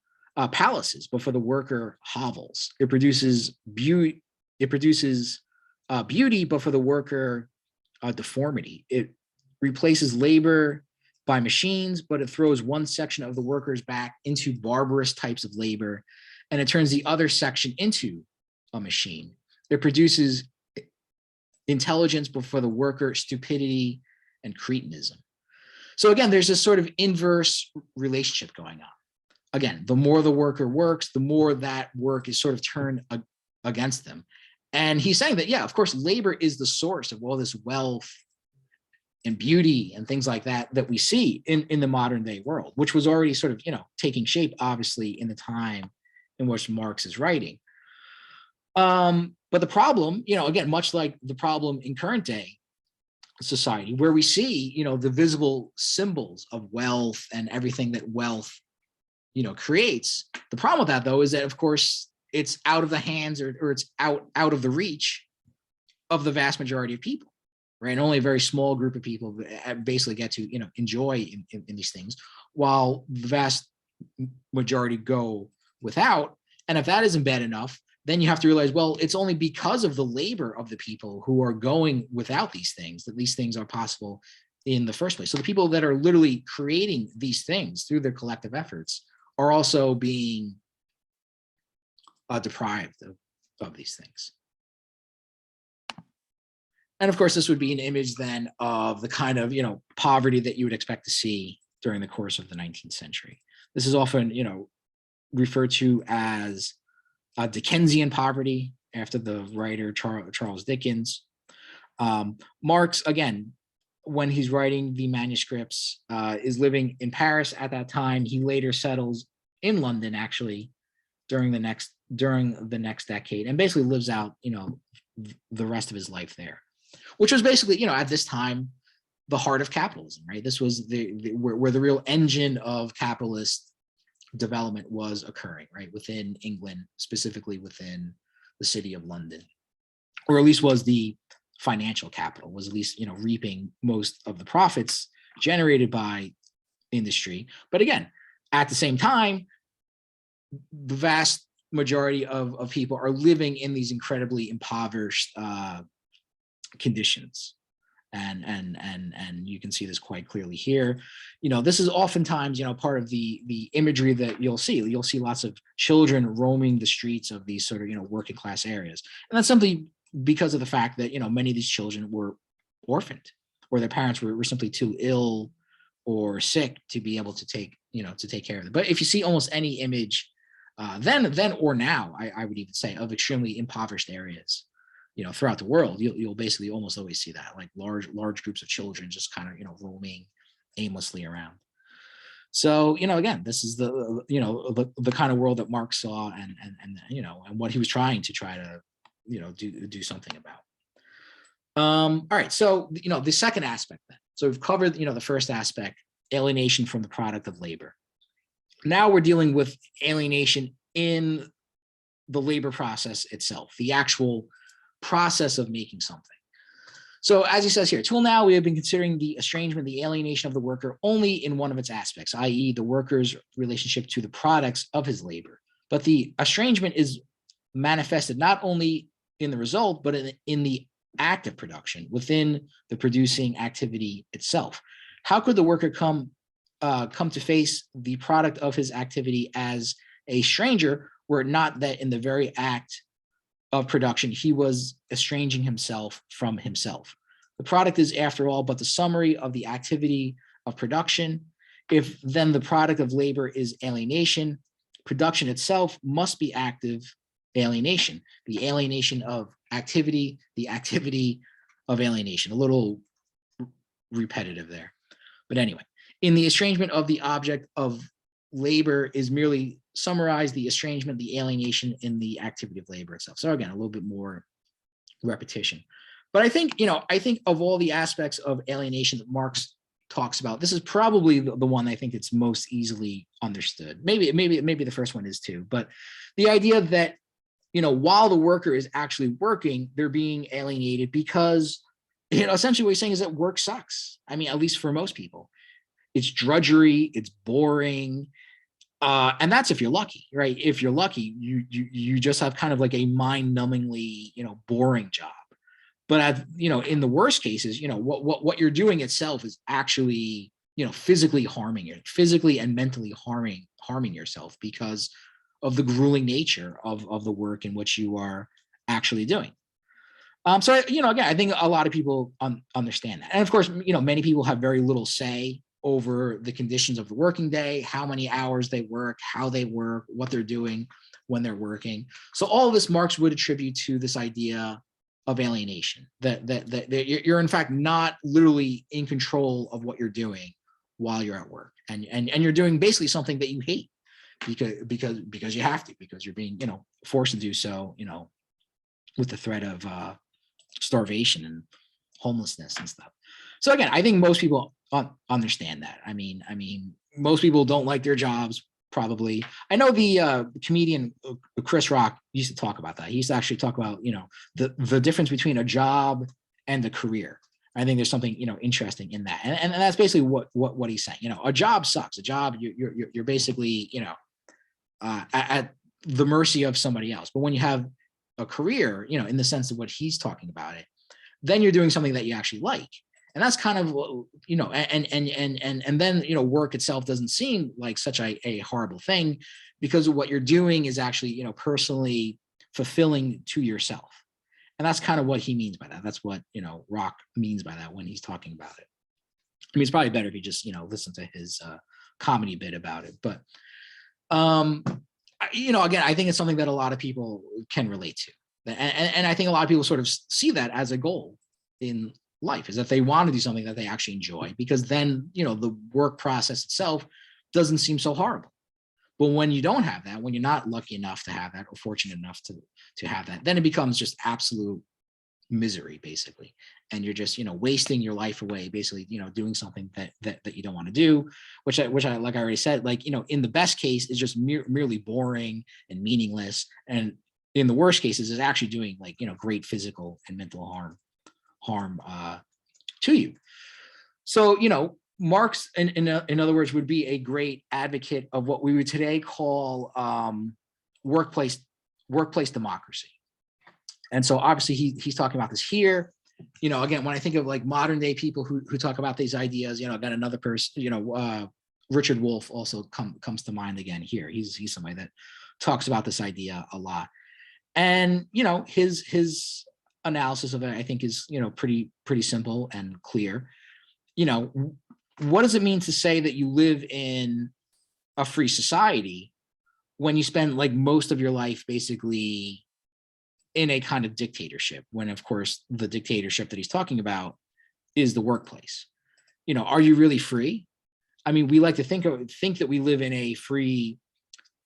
palaces, but for the worker, hovels. It produces beauty. It produces beauty, but for the worker, deformity. It replaces labor by machines, but it throws one section of the workers back into barbarous types of labor, and it turns the other section into a machine. It produces intelligence, but for the worker, stupidity and cretinism. So again, there's this sort of inverse relationship going on. again, the more the worker works, the more that work is sort of turned against them. And he's saying that, yeah, of course, labor is the source of all this wealth and beauty and things like that that we see in the modern day world, which was already sort of, taking shape, obviously, in the time in which Marx is writing. But the problem, again, much like the problem in current day society, where we see, the visible symbols of wealth and everything that wealth, creates. The problem with that, though, is that, of course, it's out of the hands or it's out of the reach of the vast majority of people, right? And only a very small group of people basically get to, enjoy in these things, while the vast majority go without. And if that isn't bad enough, then you have to realize, well, it's only because of the labor of the people who are going without these things that these things are possible in the first place. So the people that are literally creating these things through their collective efforts are also being deprived of these things. And of course, this would be an image then of the kind of, poverty that you would expect to see during the course of the 19th century. This is often, referred to as Dickensian poverty, after the writer Charles Dickens. Marx, again, when he's writing the manuscripts, is living in Paris at that time. He later settles in London, actually, during the next decade, and basically lives out, the rest of his life there, which was basically, at this time, the heart of capitalism, right? This was where the real engine of capitalist development was occurring, right, within England, specifically within the city of London, or at least was the financial capital, was at least, reaping most of the profits generated by industry. But again, at the same time, the vast majority of people are living in these incredibly impoverished conditions. And you can see this quite clearly here. This is oftentimes, part of the imagery that you'll see. You'll see lots of children roaming the streets of these sort of, working class areas. And that's simply because of the fact that, many of these children were orphaned, or their parents were simply too ill or sick to be able to take care of them. But if you see almost any image, then or now, I would even say, of extremely impoverished areas, throughout the world, you'll basically almost always see that, like large groups of children just kind of, roaming aimlessly around. So, again, this is the kind of world that Marx saw and what he was trying to do something about. All right. So, the second aspect then. So we've covered, the first aspect, alienation from the product of labor. Now we're dealing with alienation in the labor process itself, the actual process of making something. So as he says here, till now, we have been considering the estrangement, the alienation of the worker only in one of its aspects, i.e. the worker's relationship to the products of his labor. But the estrangement is manifested not only in the result, but in the act of production, within the producing activity itself. How could the worker come to face the product of his activity as a stranger, were it not that in the very act of production, he was estranging himself from himself? The product is, after all, but the summary of the activity of production. If then the product of labor is alienation, production itself must be active alienation, the alienation of activity, the activity of alienation. A little repetitive there. But anyway, in the estrangement of the object of labor is merely summarized the estrangement, the alienation in the activity of labor itself. So again, a little bit more repetition. But I think, of all the aspects of alienation that Marx talks about, this is probably the one I think it's most easily understood. Maybe the first one is too, but the idea that, while the worker is actually working, they're being alienated because, essentially what he's saying is that work sucks. I mean, at least for most people, it's drudgery, it's boring. And that's if you're lucky, right? If you're lucky, you just have kind of like a mind-numbingly, boring job. But in the worst cases, what you're doing itself is actually, physically harming you, physically and mentally harming yourself because of the grueling nature of the work in which you are actually doing. So again, I think a lot of people understand that, and of course, many people have very little say over the conditions of the working day, how many hours they work, how they work, what they're doing when they're working. So all of this Marx would attribute to this idea of alienation, that you're in fact not literally in control of what you're doing while you're at work, and you're doing basically something that you hate because you have to, because you're being, forced to do so, with the threat of starvation and homelessness and stuff. So again, I think most people understand that. I mean, most people don't like their jobs, probably. I know the comedian Chris Rock used to talk about that. He used to actually talk about, the difference between a job and a career. I think there's something, interesting in that, and that's basically what he's saying. A job sucks. A job, you're basically, at the mercy of somebody else. But when you have a career, in the sense of what he's talking about it, then you're doing something that you actually like. And that's kind of, and then, work itself doesn't seem like such a horrible thing, because what you're doing is actually, personally fulfilling to yourself. And that's kind of what he means by that. That's what, Rock means by that when he's talking about it. I mean, it's probably better if you just, listen to his comedy bit about it. But, again, I think it's something that a lot of people can relate to. And I think a lot of people sort of see that as a goal in life, is that they want to do something that they actually enjoy, because then, the work process itself doesn't seem so horrible. But when you don't have that, when you're not lucky enough to have that, or fortunate enough to have that, then it becomes just absolute misery, basically. And you're just, wasting your life away, basically, doing something that you don't want to do, which I, like I already said, like, in the best case is just merely boring and meaningless. And in the worst cases is actually doing, like, great physical and mental harm to you. So, Marx, in other words, would be a great advocate of what we would today call workplace democracy. And so obviously he's talking about this here. Again, when I think of like modern day people who talk about these ideas, I've got another person, Richard Wolff also comes to mind again here. He's somebody that talks about this idea a lot. And, his analysis of it, I think, is, pretty simple and clear. What does it mean to say that you live in a free society when you spend like most of your life basically in a kind of dictatorship, when of course the dictatorship that he's talking about is the workplace? Are you really free? I mean, we like to think that we live in a free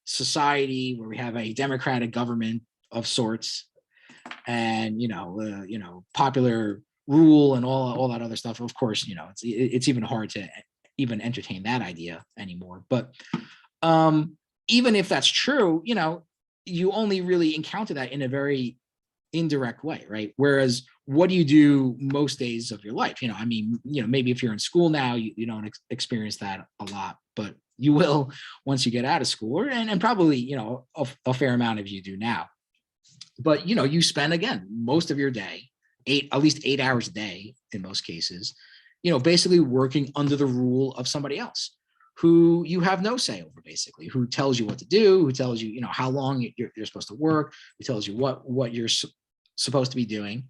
society where we have a democratic government of sorts, and popular rule and all that other stuff. Of course, it's even hard to even entertain that idea anymore. But even if that's true, you only really encounter that in a very indirect way, right? Whereas what do you do most days of your life? Maybe if you're in school now, you don't experience that a lot, but you will once you get out of school, and probably, a fair amount of you do now. But, you spend, again, most of your day, at least 8 hours a day in most cases, basically working under the rule of somebody else who you have no say over, basically, who tells you what to do, who tells you, how long you're supposed to work, who tells you what you're supposed to be doing.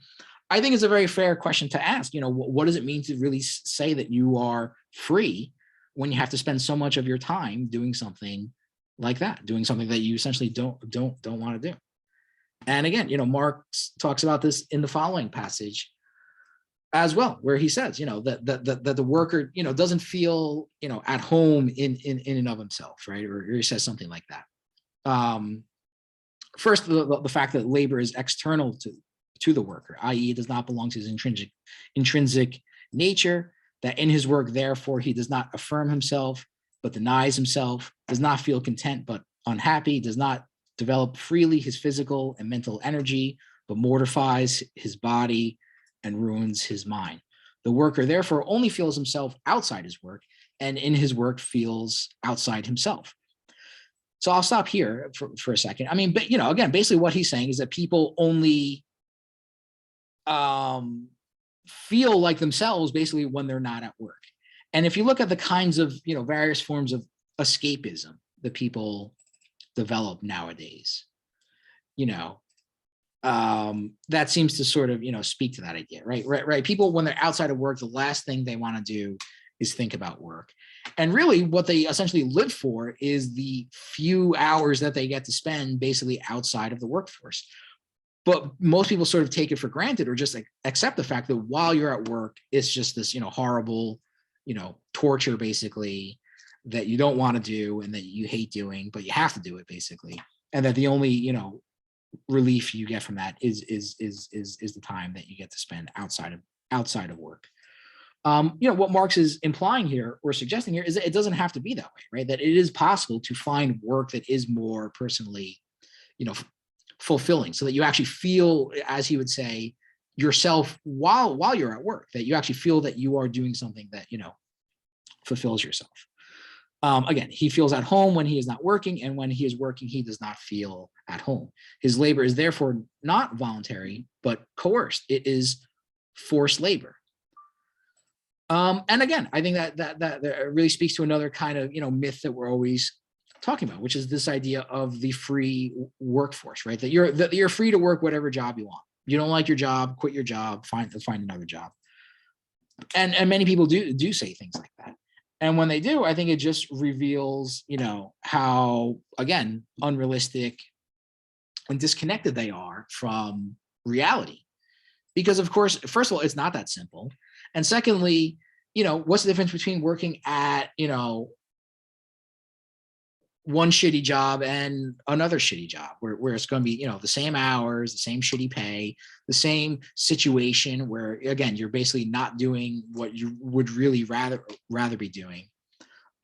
I think it's a very fair question to ask. What does it mean to really say that you are free when you have to spend so much of your time doing something like that, doing something that you essentially don't want to do? And again, Marx talks about this in the following passage as well, where he says, that the worker, doesn't feel, at home in and of himself, right? Or he says something like that. First, the fact that labor is external to the worker, i.e., it does not belong to his intrinsic nature, that in his work, therefore, he does not affirm himself, but denies himself, does not feel content, but unhappy, does not develop freely his physical and mental energy, but mortifies his body and ruins his mind. The worker, therefore, only feels himself outside his work, and in his work feels outside himself. So I'll stop here for a second. I mean, but, again, basically what he's saying is that people only feel like themselves basically when they're not at work. And if you look at the kinds of, various forms of escapism that people develop nowadays, that seems to sort of, speak to that idea, right? People, when they're outside of work, the last thing they want to do is think about work. And really what they essentially live for is the few hours that they get to spend basically outside of the workforce. But most people sort of take it for granted or just like accept the fact that while you're at work, it's just this, horrible, torture basically that you don't want to do and that you hate doing, but you have to do it basically. And that the only, relief you get from that is the time that you get to spend outside of work. What Marx is implying here or suggesting here is that it doesn't have to be that way, right? That it is possible to find work that is more personally, fulfilling, so that you actually feel, as he would say, yourself while you're at work, that you actually feel that you are doing something that, fulfills yourself. Again, he feels at home when he is not working, and when he is working, he does not feel at home. His labor is therefore not voluntary, but coerced. It is forced labor. And again, I think that really speaks to another kind of myth that we're always talking about, which is this idea of the free workforce, right? That you're free to work whatever job you want. You don't like your job, quit your job, find another job. And many people do say things like that. And when they do, I think it just reveals, how, again, unrealistic and disconnected they are from reality. Because, of course, first of all, it's not that simple. And secondly, what's the difference between working at, one shitty job and another shitty job where it's going to be, the same hours, the same shitty pay, the same situation where, again, you're basically not doing what you would really rather be doing.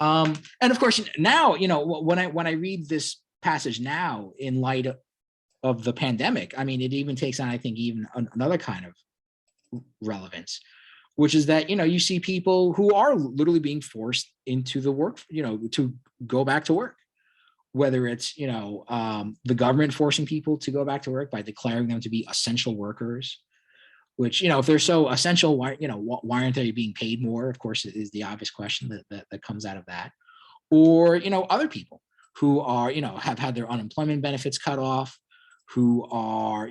And of course, now, when I read this passage now in light of the pandemic, I mean, it even takes on, I think, even another kind of relevance, which is that, you see people who are literally being forced into the work, to go back to work. Whether it's, the government forcing people to go back to work by declaring them to be essential workers, which, if they're so essential, why aren't they being paid more? Of course, is the obvious question that comes out of that. Or, other people who are, have had their unemployment benefits cut off, who are,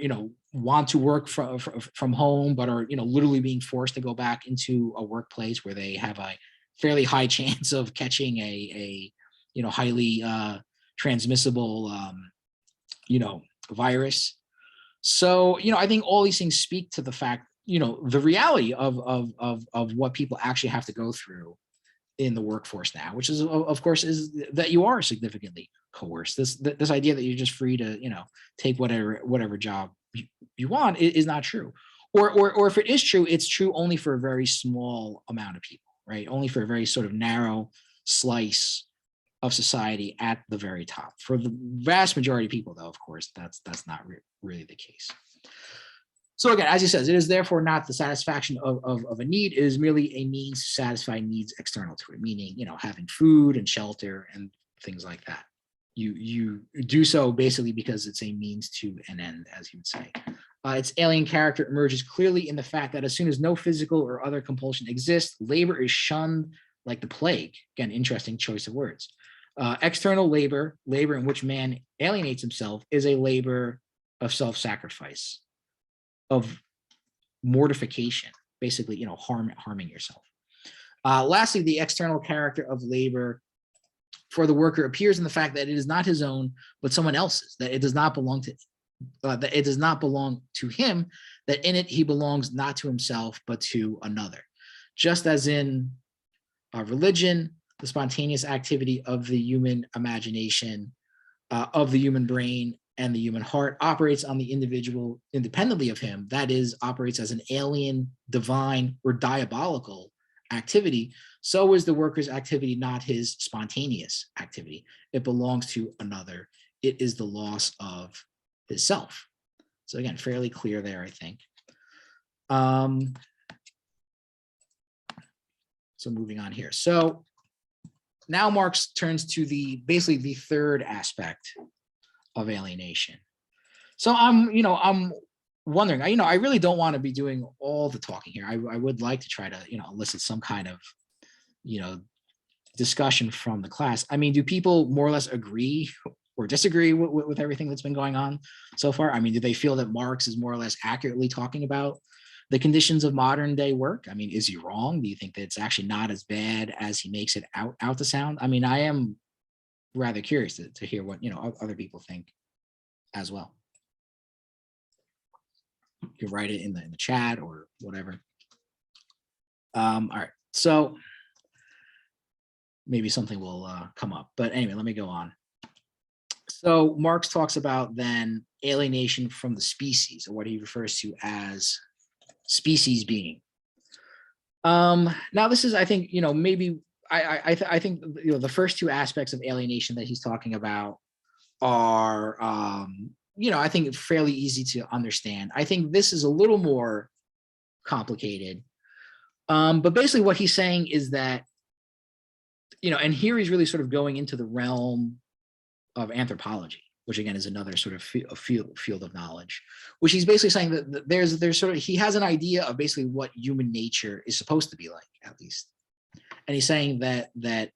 want to work from home, but are, literally being forced to go back into a workplace where they have a fairly high chance of catching a highly transmissible, virus. So, I think all these things speak to the fact, the reality of what people actually have to go through in the workforce now, which is, of course, is that you are significantly coerced. This idea that you're just free to, take whatever job you want is not true. Or if it is true, it's true only for a very small amount of people, right? Only for a very sort of narrow slice of society at the very top. For the vast majority of people, though, of course, that's not really the case. So again, as he says, it is therefore not the satisfaction of a need. It is merely a means to satisfy needs external to it, meaning, having food and shelter and things like that. You do so basically because it's a means to an end, as he would say. Its alien character emerges clearly in the fact that as soon as no physical or other compulsion exists, labor is shunned like the plague. Again, interesting choice of words. External labor in which man alienates himself, is a labor of self-sacrifice, of mortification, basically, harming yourself. Lastly, the external character of labor for the worker appears in the fact that it is not his own, but someone else's, that it does not belong to him, that in it he belongs not to himself, but to another. Just as in religion, the spontaneous activity of the human imagination, of the human brain and the human heart operates on the individual independently of him, that is, operates as an alien, divine, or diabolical activity, so is the worker's activity not his spontaneous activity. It belongs to another. It is the loss of his self. So again, fairly clear there, I think. So moving on here. So now Marx turns to basically the third aspect of alienation. So I'm wondering, I really don't want to be doing all the talking here. I would like to try to, elicit some kind of, discussion from the class. I mean, do people more or less agree or disagree with everything that's been going on so far? I mean, do they feel that Marx is more or less accurately talking about the conditions of modern day work? I mean, is he wrong? Do you think that it's actually not as bad as he makes it out to sound? I mean, I am rather curious to hear what, other people think as well. You can write it in the chat or whatever. All right, so maybe something will come up, but anyway, let me go on. So Marx talks about then alienation from the species, or what he refers to as species being. Now this is, I think, maybe I think the first two aspects of alienation that he's talking about are I think fairly easy to understand. I think this is a little more complicated. But basically what he's saying is that, and here he's really sort of going into the realm of anthropology, which again is another sort of field of knowledge, which he's basically saying that there's sort of, he has an idea of basically what human nature is supposed to be like, at least. And he's saying that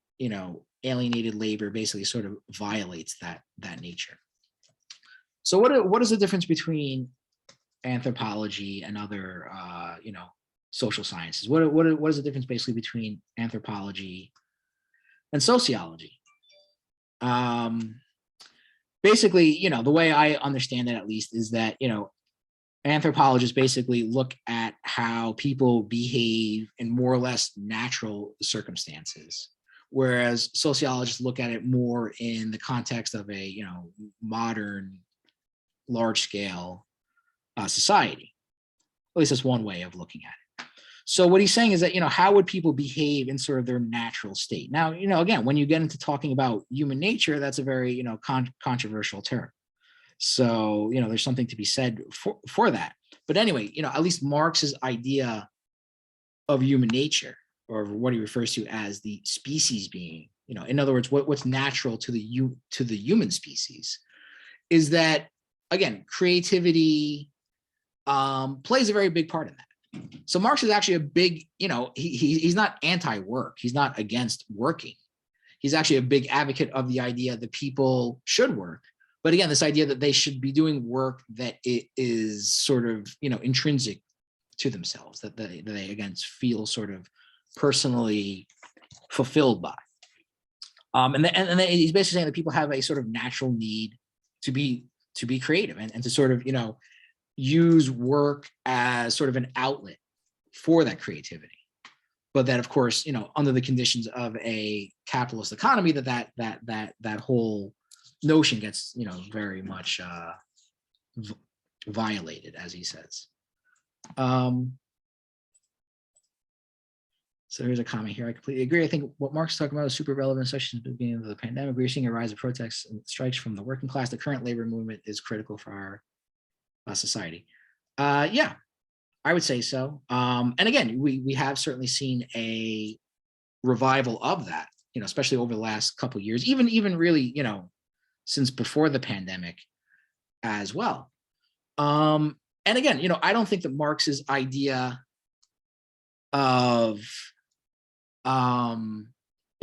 alienated labor basically sort of violates that nature. So what is the difference between anthropology and other social sciences? What is the difference basically between anthropology and sociology? Basically, the way I understand it, at least, is that, anthropologists basically look at how people behave in more or less natural circumstances, whereas sociologists look at it more in the context of a, modern, large-scale society. At least that's one way of looking at it. So what he's saying is that, how would people behave in sort of their natural state? Now, again, when you get into talking about human nature, that's a very, controversial term. So, there's something to be said for that. But anyway, at least Marx's idea of human nature, or what he refers to as the species being, in other words, what's natural to the human species, is that, again, creativity plays a very big part in that. So Marx is actually a big, he's not anti-work. He's not against working. He's actually a big advocate of the idea that people should work. But again, this idea that they should be doing work that it is sort of, intrinsic to themselves, that they again feel sort of personally fulfilled by. And then he's basically saying that people have a sort of natural need to be creative and to sort of, use work as sort of an outlet for that creativity. But that, of course, under the conditions of a capitalist economy, that whole notion gets, very much violated, as he says. So here's a comment here. I completely agree. I think what Marx is talking about is super relevant, especially since the beginning of the pandemic. We're seeing a rise of protests and strikes from the working class. The current labor movement is critical for our society. Yeah, I would say so. And again, we have certainly seen a revival of that, especially over the last couple of years, even really, since before the pandemic as well. And again, I don't think that Marx's idea of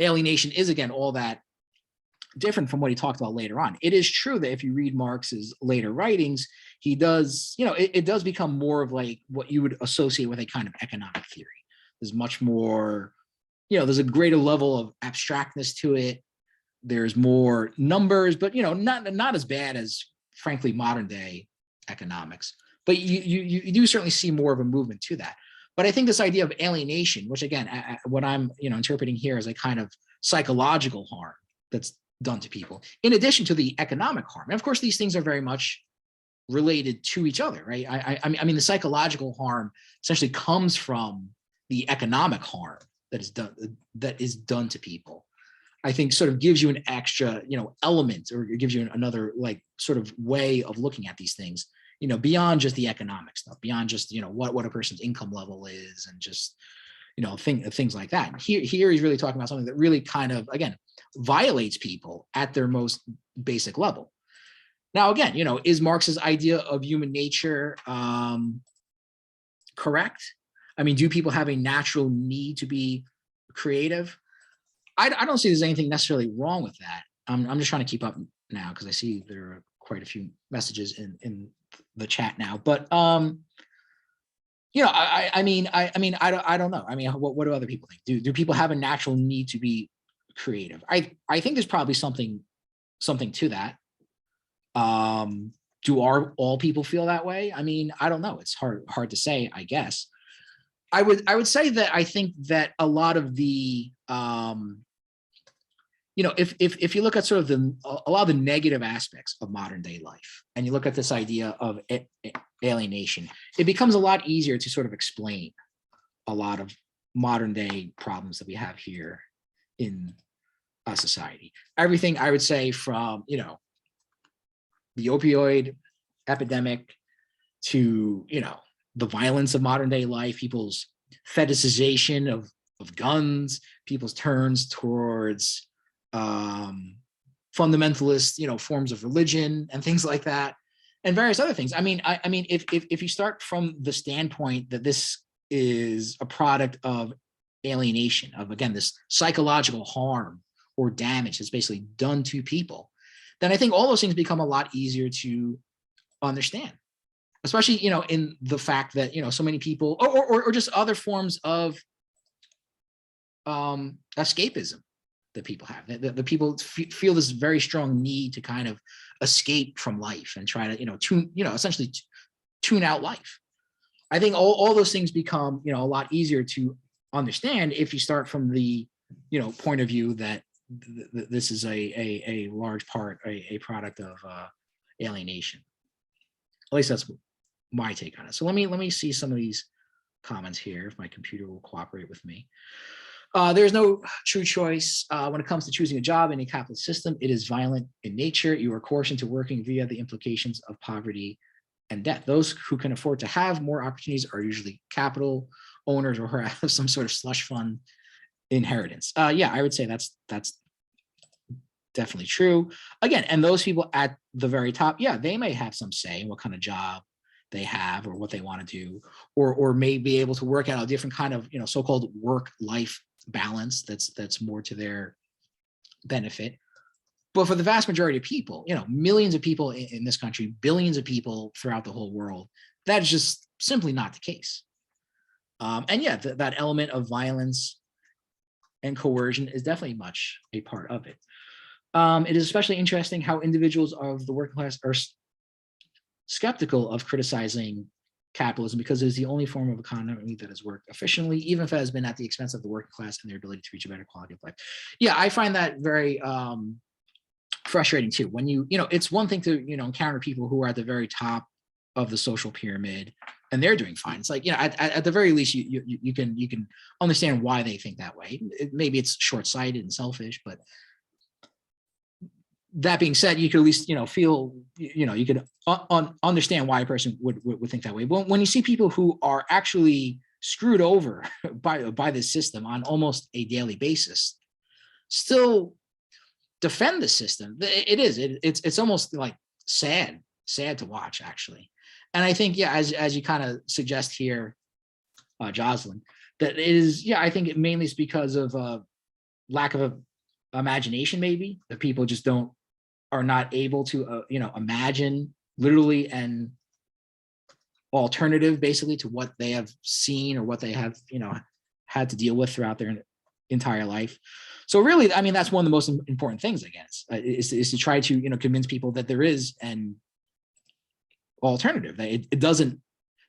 alienation is, again, all that different from what he talked about later on. It is true that if you read Marx's later writings, he does, it does become more of like what you would associate with a kind of economic theory. There's much more, there's a greater level of abstractness to it. There's more numbers, but not as bad as, frankly, modern day economics. But you do certainly see more of a movement to that. But I think this idea of alienation, which again, what I'm interpreting here as a kind of psychological harm that's done to people, in addition to the economic harm. And of course, these things are very much related to each other, right? I mean, the psychological harm essentially comes from the economic harm that is done to people. I think sort of gives you an extra, element, or it gives you another like sort of way of looking at these things, beyond just the economic stuff, beyond just, what a person's income level is, and just, things like that. Here he's really talking about something that really kind of, again, violates people at their most basic level. Now, again, is Marx's idea of human nature correct? I mean, do people have a natural need to be creative? I don't see there's anything necessarily wrong with that. I'm just trying to keep up now because I see there are quite a few messages in the chat now. But I don't know. I mean, what do other people think? Do people have a natural need to be creative? I think there's probably something to that. Do all people feel that way? I mean, I don't know. It's hard to say, I guess. I would say that I think that a lot of the if you look at sort of a lot of the negative aspects of modern day life, and you look at this idea of alienation, it becomes a lot easier to sort of explain a lot of modern day problems that we have here in society. Everything, I would say, from the opioid epidemic to the violence of modern day life, people's fetishization of guns, people's turns towards fundamentalist forms of religion and things like that, and various other things. I mean, if you start from the standpoint that this is a product of alienation, of, again, this psychological harm or damage that's basically done to people, then I think all those things become a lot easier to understand, especially in the fact that so many people, or just other forms of escapism that people have. The people feel this very strong need to kind of escape from life and try to essentially tune out life. I think all those things become a lot easier to understand if you start from the point of view that this is a large part, a product of alienation. At least that's my take on it. So let me see some of these comments here, if my computer will cooperate with me. There's no true choice when it comes to choosing a job in a capitalist system. It is violent in nature. You are coerced into working via the implications of poverty and debt. Those who can afford to have more opportunities are usually capital owners or have some sort of slush fund inheritance. Yeah, I would say that's definitely true. Again, and those people at the very top, yeah, they may have some say in what kind of job they have or what they want to do, or may be able to work out a different kind of so-called work-life balance that's more to their benefit. But for the vast majority of people, millions of people in this country, billions of people throughout the whole world, that is just simply not the case. And yeah, that element of violence and coercion is definitely much a part of it. It is especially interesting how individuals of the working class are skeptical of criticizing capitalism because it is the only form of economy that has worked efficiently, even if it has been at the expense of the working class and their ability to reach a better quality of life. Yeah, I find that very frustrating too. When it's one thing to encounter people who are at the very top of the social pyramid and they're doing fine. It's like at the very least you can understand why they think that way. Maybe it's short-sighted and selfish, but that being said, you could at least feel you could understand why a person would think that way. But when you see people who are actually screwed over by this system on almost a daily basis, still defend the system, it's almost like sad to watch, actually. And I think, yeah, as you kind of suggest here, Jocelyn, that it is, yeah, I think it mainly is because of lack of imagination, maybe, that people just are not able to imagine literally an alternative basically to what they have seen or what they have had to deal with throughout their entire life. So really, I mean, that's one of the most important things, I guess, is to try to convince people that there is an alternative, that it doesn't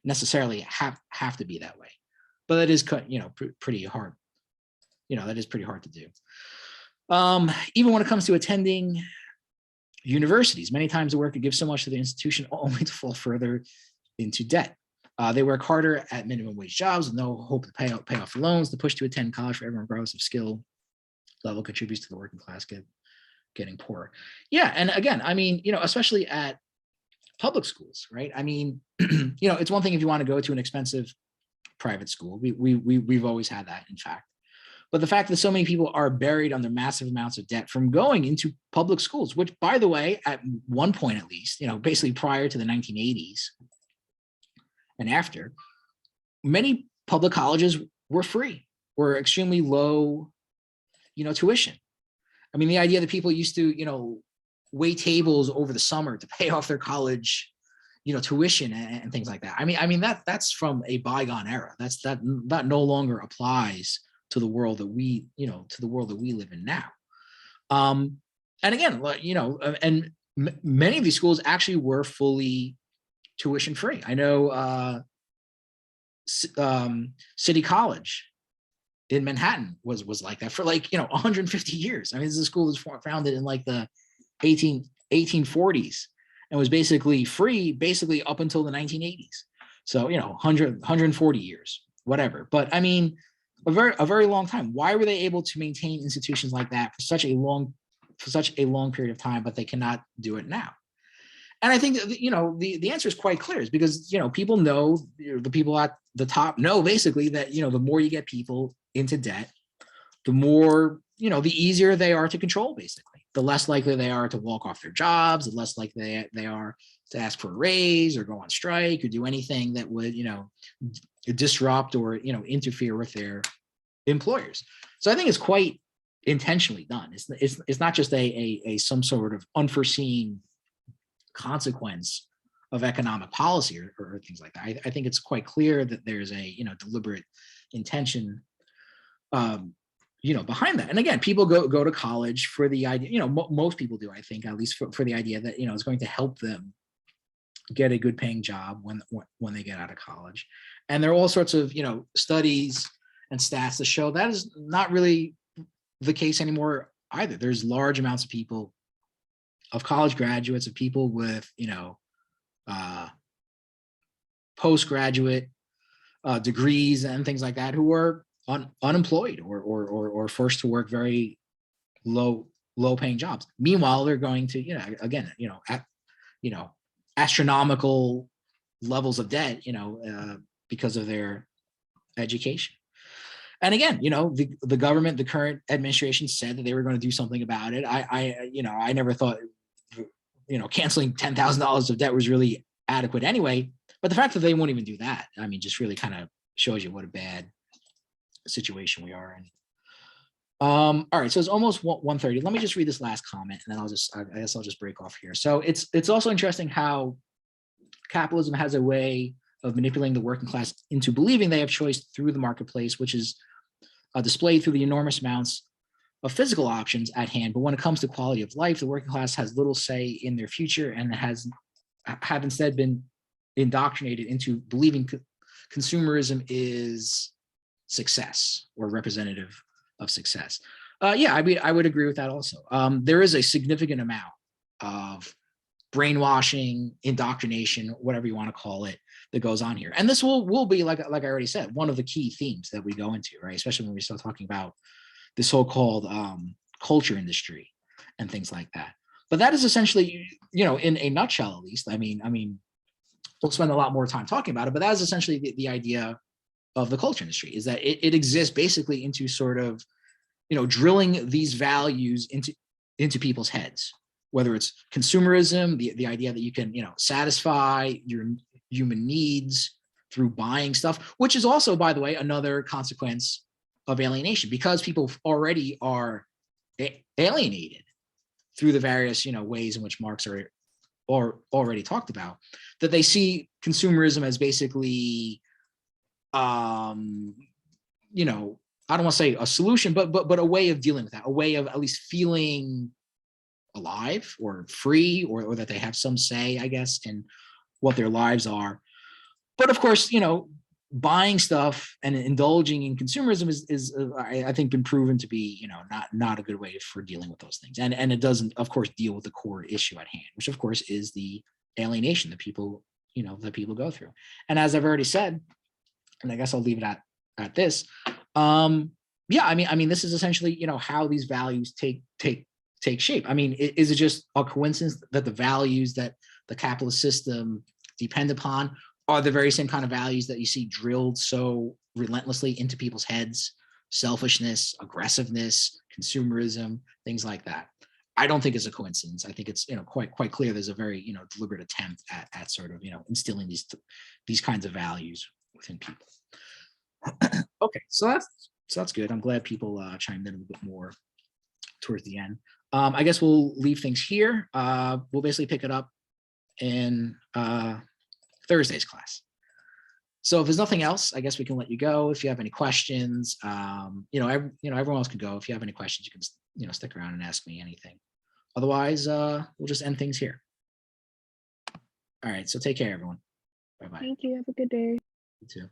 necessarily have to be that way. But that is pretty hard. That is pretty hard to do. Even when it comes to attending universities, many times the worker gives so much to the institution only to fall further into debt. They work harder at minimum wage jobs with no hope to pay off loans. The push to attend college for everyone, regardless of skill level, contributes to the working class getting poorer. Yeah, and again, I mean, especially at public schools, right? I mean, it's one thing if you want to go to an expensive private school. We've always had that, in fact. But the fact that so many people are buried under massive amounts of debt from going into public schools, which, by the way, at one point at least, basically prior to the 1980s and after, many public colleges were free, were extremely low, tuition. I mean, the idea that people used to, wait tables over the summer to pay off their college, tuition and things like that. I mean that's from a bygone era. That no longer applies to the world that we, live in now. And again, and many of these schools actually were fully tuition free. I know City College in Manhattan was like that for 150 years. I mean, this is a school that was founded in like the 1840s and was basically free basically up until the 1980s. So 140 years, whatever. But I mean, a very long time. Why were they able to maintain institutions like that for such a long period of time, but they cannot do it now? And I think the answer is quite clear. Is because people know, the people at the top know basically that the more you get people into debt, the more the easier they are to control. Basically, the less likely they are to walk off their jobs, the less likely they are to ask for a raise or go on strike or do anything that would disrupt or interfere with their employers. So I think it's quite intentionally done. It's not just a some sort of unforeseen consequence of economic policy or things like that. I think it's quite clear that there's a deliberate intention behind that. And again, people go to college for the idea, most people do, I think, at least for the idea that it's going to help them get a good paying job when they get out of college. And there are all sorts of studies and stats that show that is not really the case anymore either. There's large amounts of people, of college graduates, of people with postgraduate degrees and things like that, who are unemployed or forced to work very low paying jobs. Meanwhile, they're going to astronomical levels of debt because of their education. And again, the government, the current administration said that they were going to do something about it. I never thought canceling $10,000 of debt was really adequate anyway. But the fact that they won't even do that, I mean, just really kind of shows you what a bad situation we are in. All right, so it's almost 1:30. Let me just read this last comment, and then I guess I'll just break off here. So it's also interesting how capitalism has a way of manipulating the working class into believing they have choice through the marketplace, which is displayed through the enormous amounts of physical options at hand. But when it comes to quality of life, the working class has little say in their future and have instead been indoctrinated into believing consumerism is success or representative of success. Yeah, I would agree with that also. There is a significant amount of brainwashing, indoctrination, whatever you want to call it, that goes on here. And this will be, like I already said, one of the key themes that we go into, right? Especially when we start talking about the so-called culture industry and things like that. But that is essentially, in a nutshell, at least. I mean, we'll spend a lot more time talking about it, but that is essentially the idea of the culture industry, is that it exists basically into sort of, drilling these values into people's heads, whether it's consumerism, the idea that you can, satisfy your human needs through buying stuff, which is also, by the way, another consequence of alienation, because people already are alienated through the various, ways in which Marx already talked about, that they see consumerism as basically, I don't want to say a solution, but a way of dealing with that, a way of at least feeling alive or free, or that they have some say, I guess, in what their lives are. But of course, buying stuff and indulging in consumerism is I think been proven to be, not a good way for dealing with those things. And it doesn't, of course, deal with the core issue at hand, which of course is the alienation that people go through. And as I've already said, and I guess I'll leave it at this. Yeah, I mean, this is essentially, how these values take shape. I mean, is it just a coincidence that the values that the capitalist system depend upon are the very same kind of values that you see drilled so relentlessly into people's heads? Selfishness, aggressiveness, consumerism, things like that. I don't think it's a coincidence. I think it's, quite clear there's a very, deliberate attempt at sort of, instilling these kinds of values within people. Okay, so that's good. I'm glad people chimed in a little bit more towards the end. I guess we'll leave things here. We'll basically pick it up in Thursday's class. So if there's nothing else, I guess we can let you go. If you have any questions, everyone else can go. If you have any questions, you can, stick around and ask me anything. Otherwise, we'll just end things here. All right. So take care, everyone. Bye-bye. Thank you. Have a good day. You too.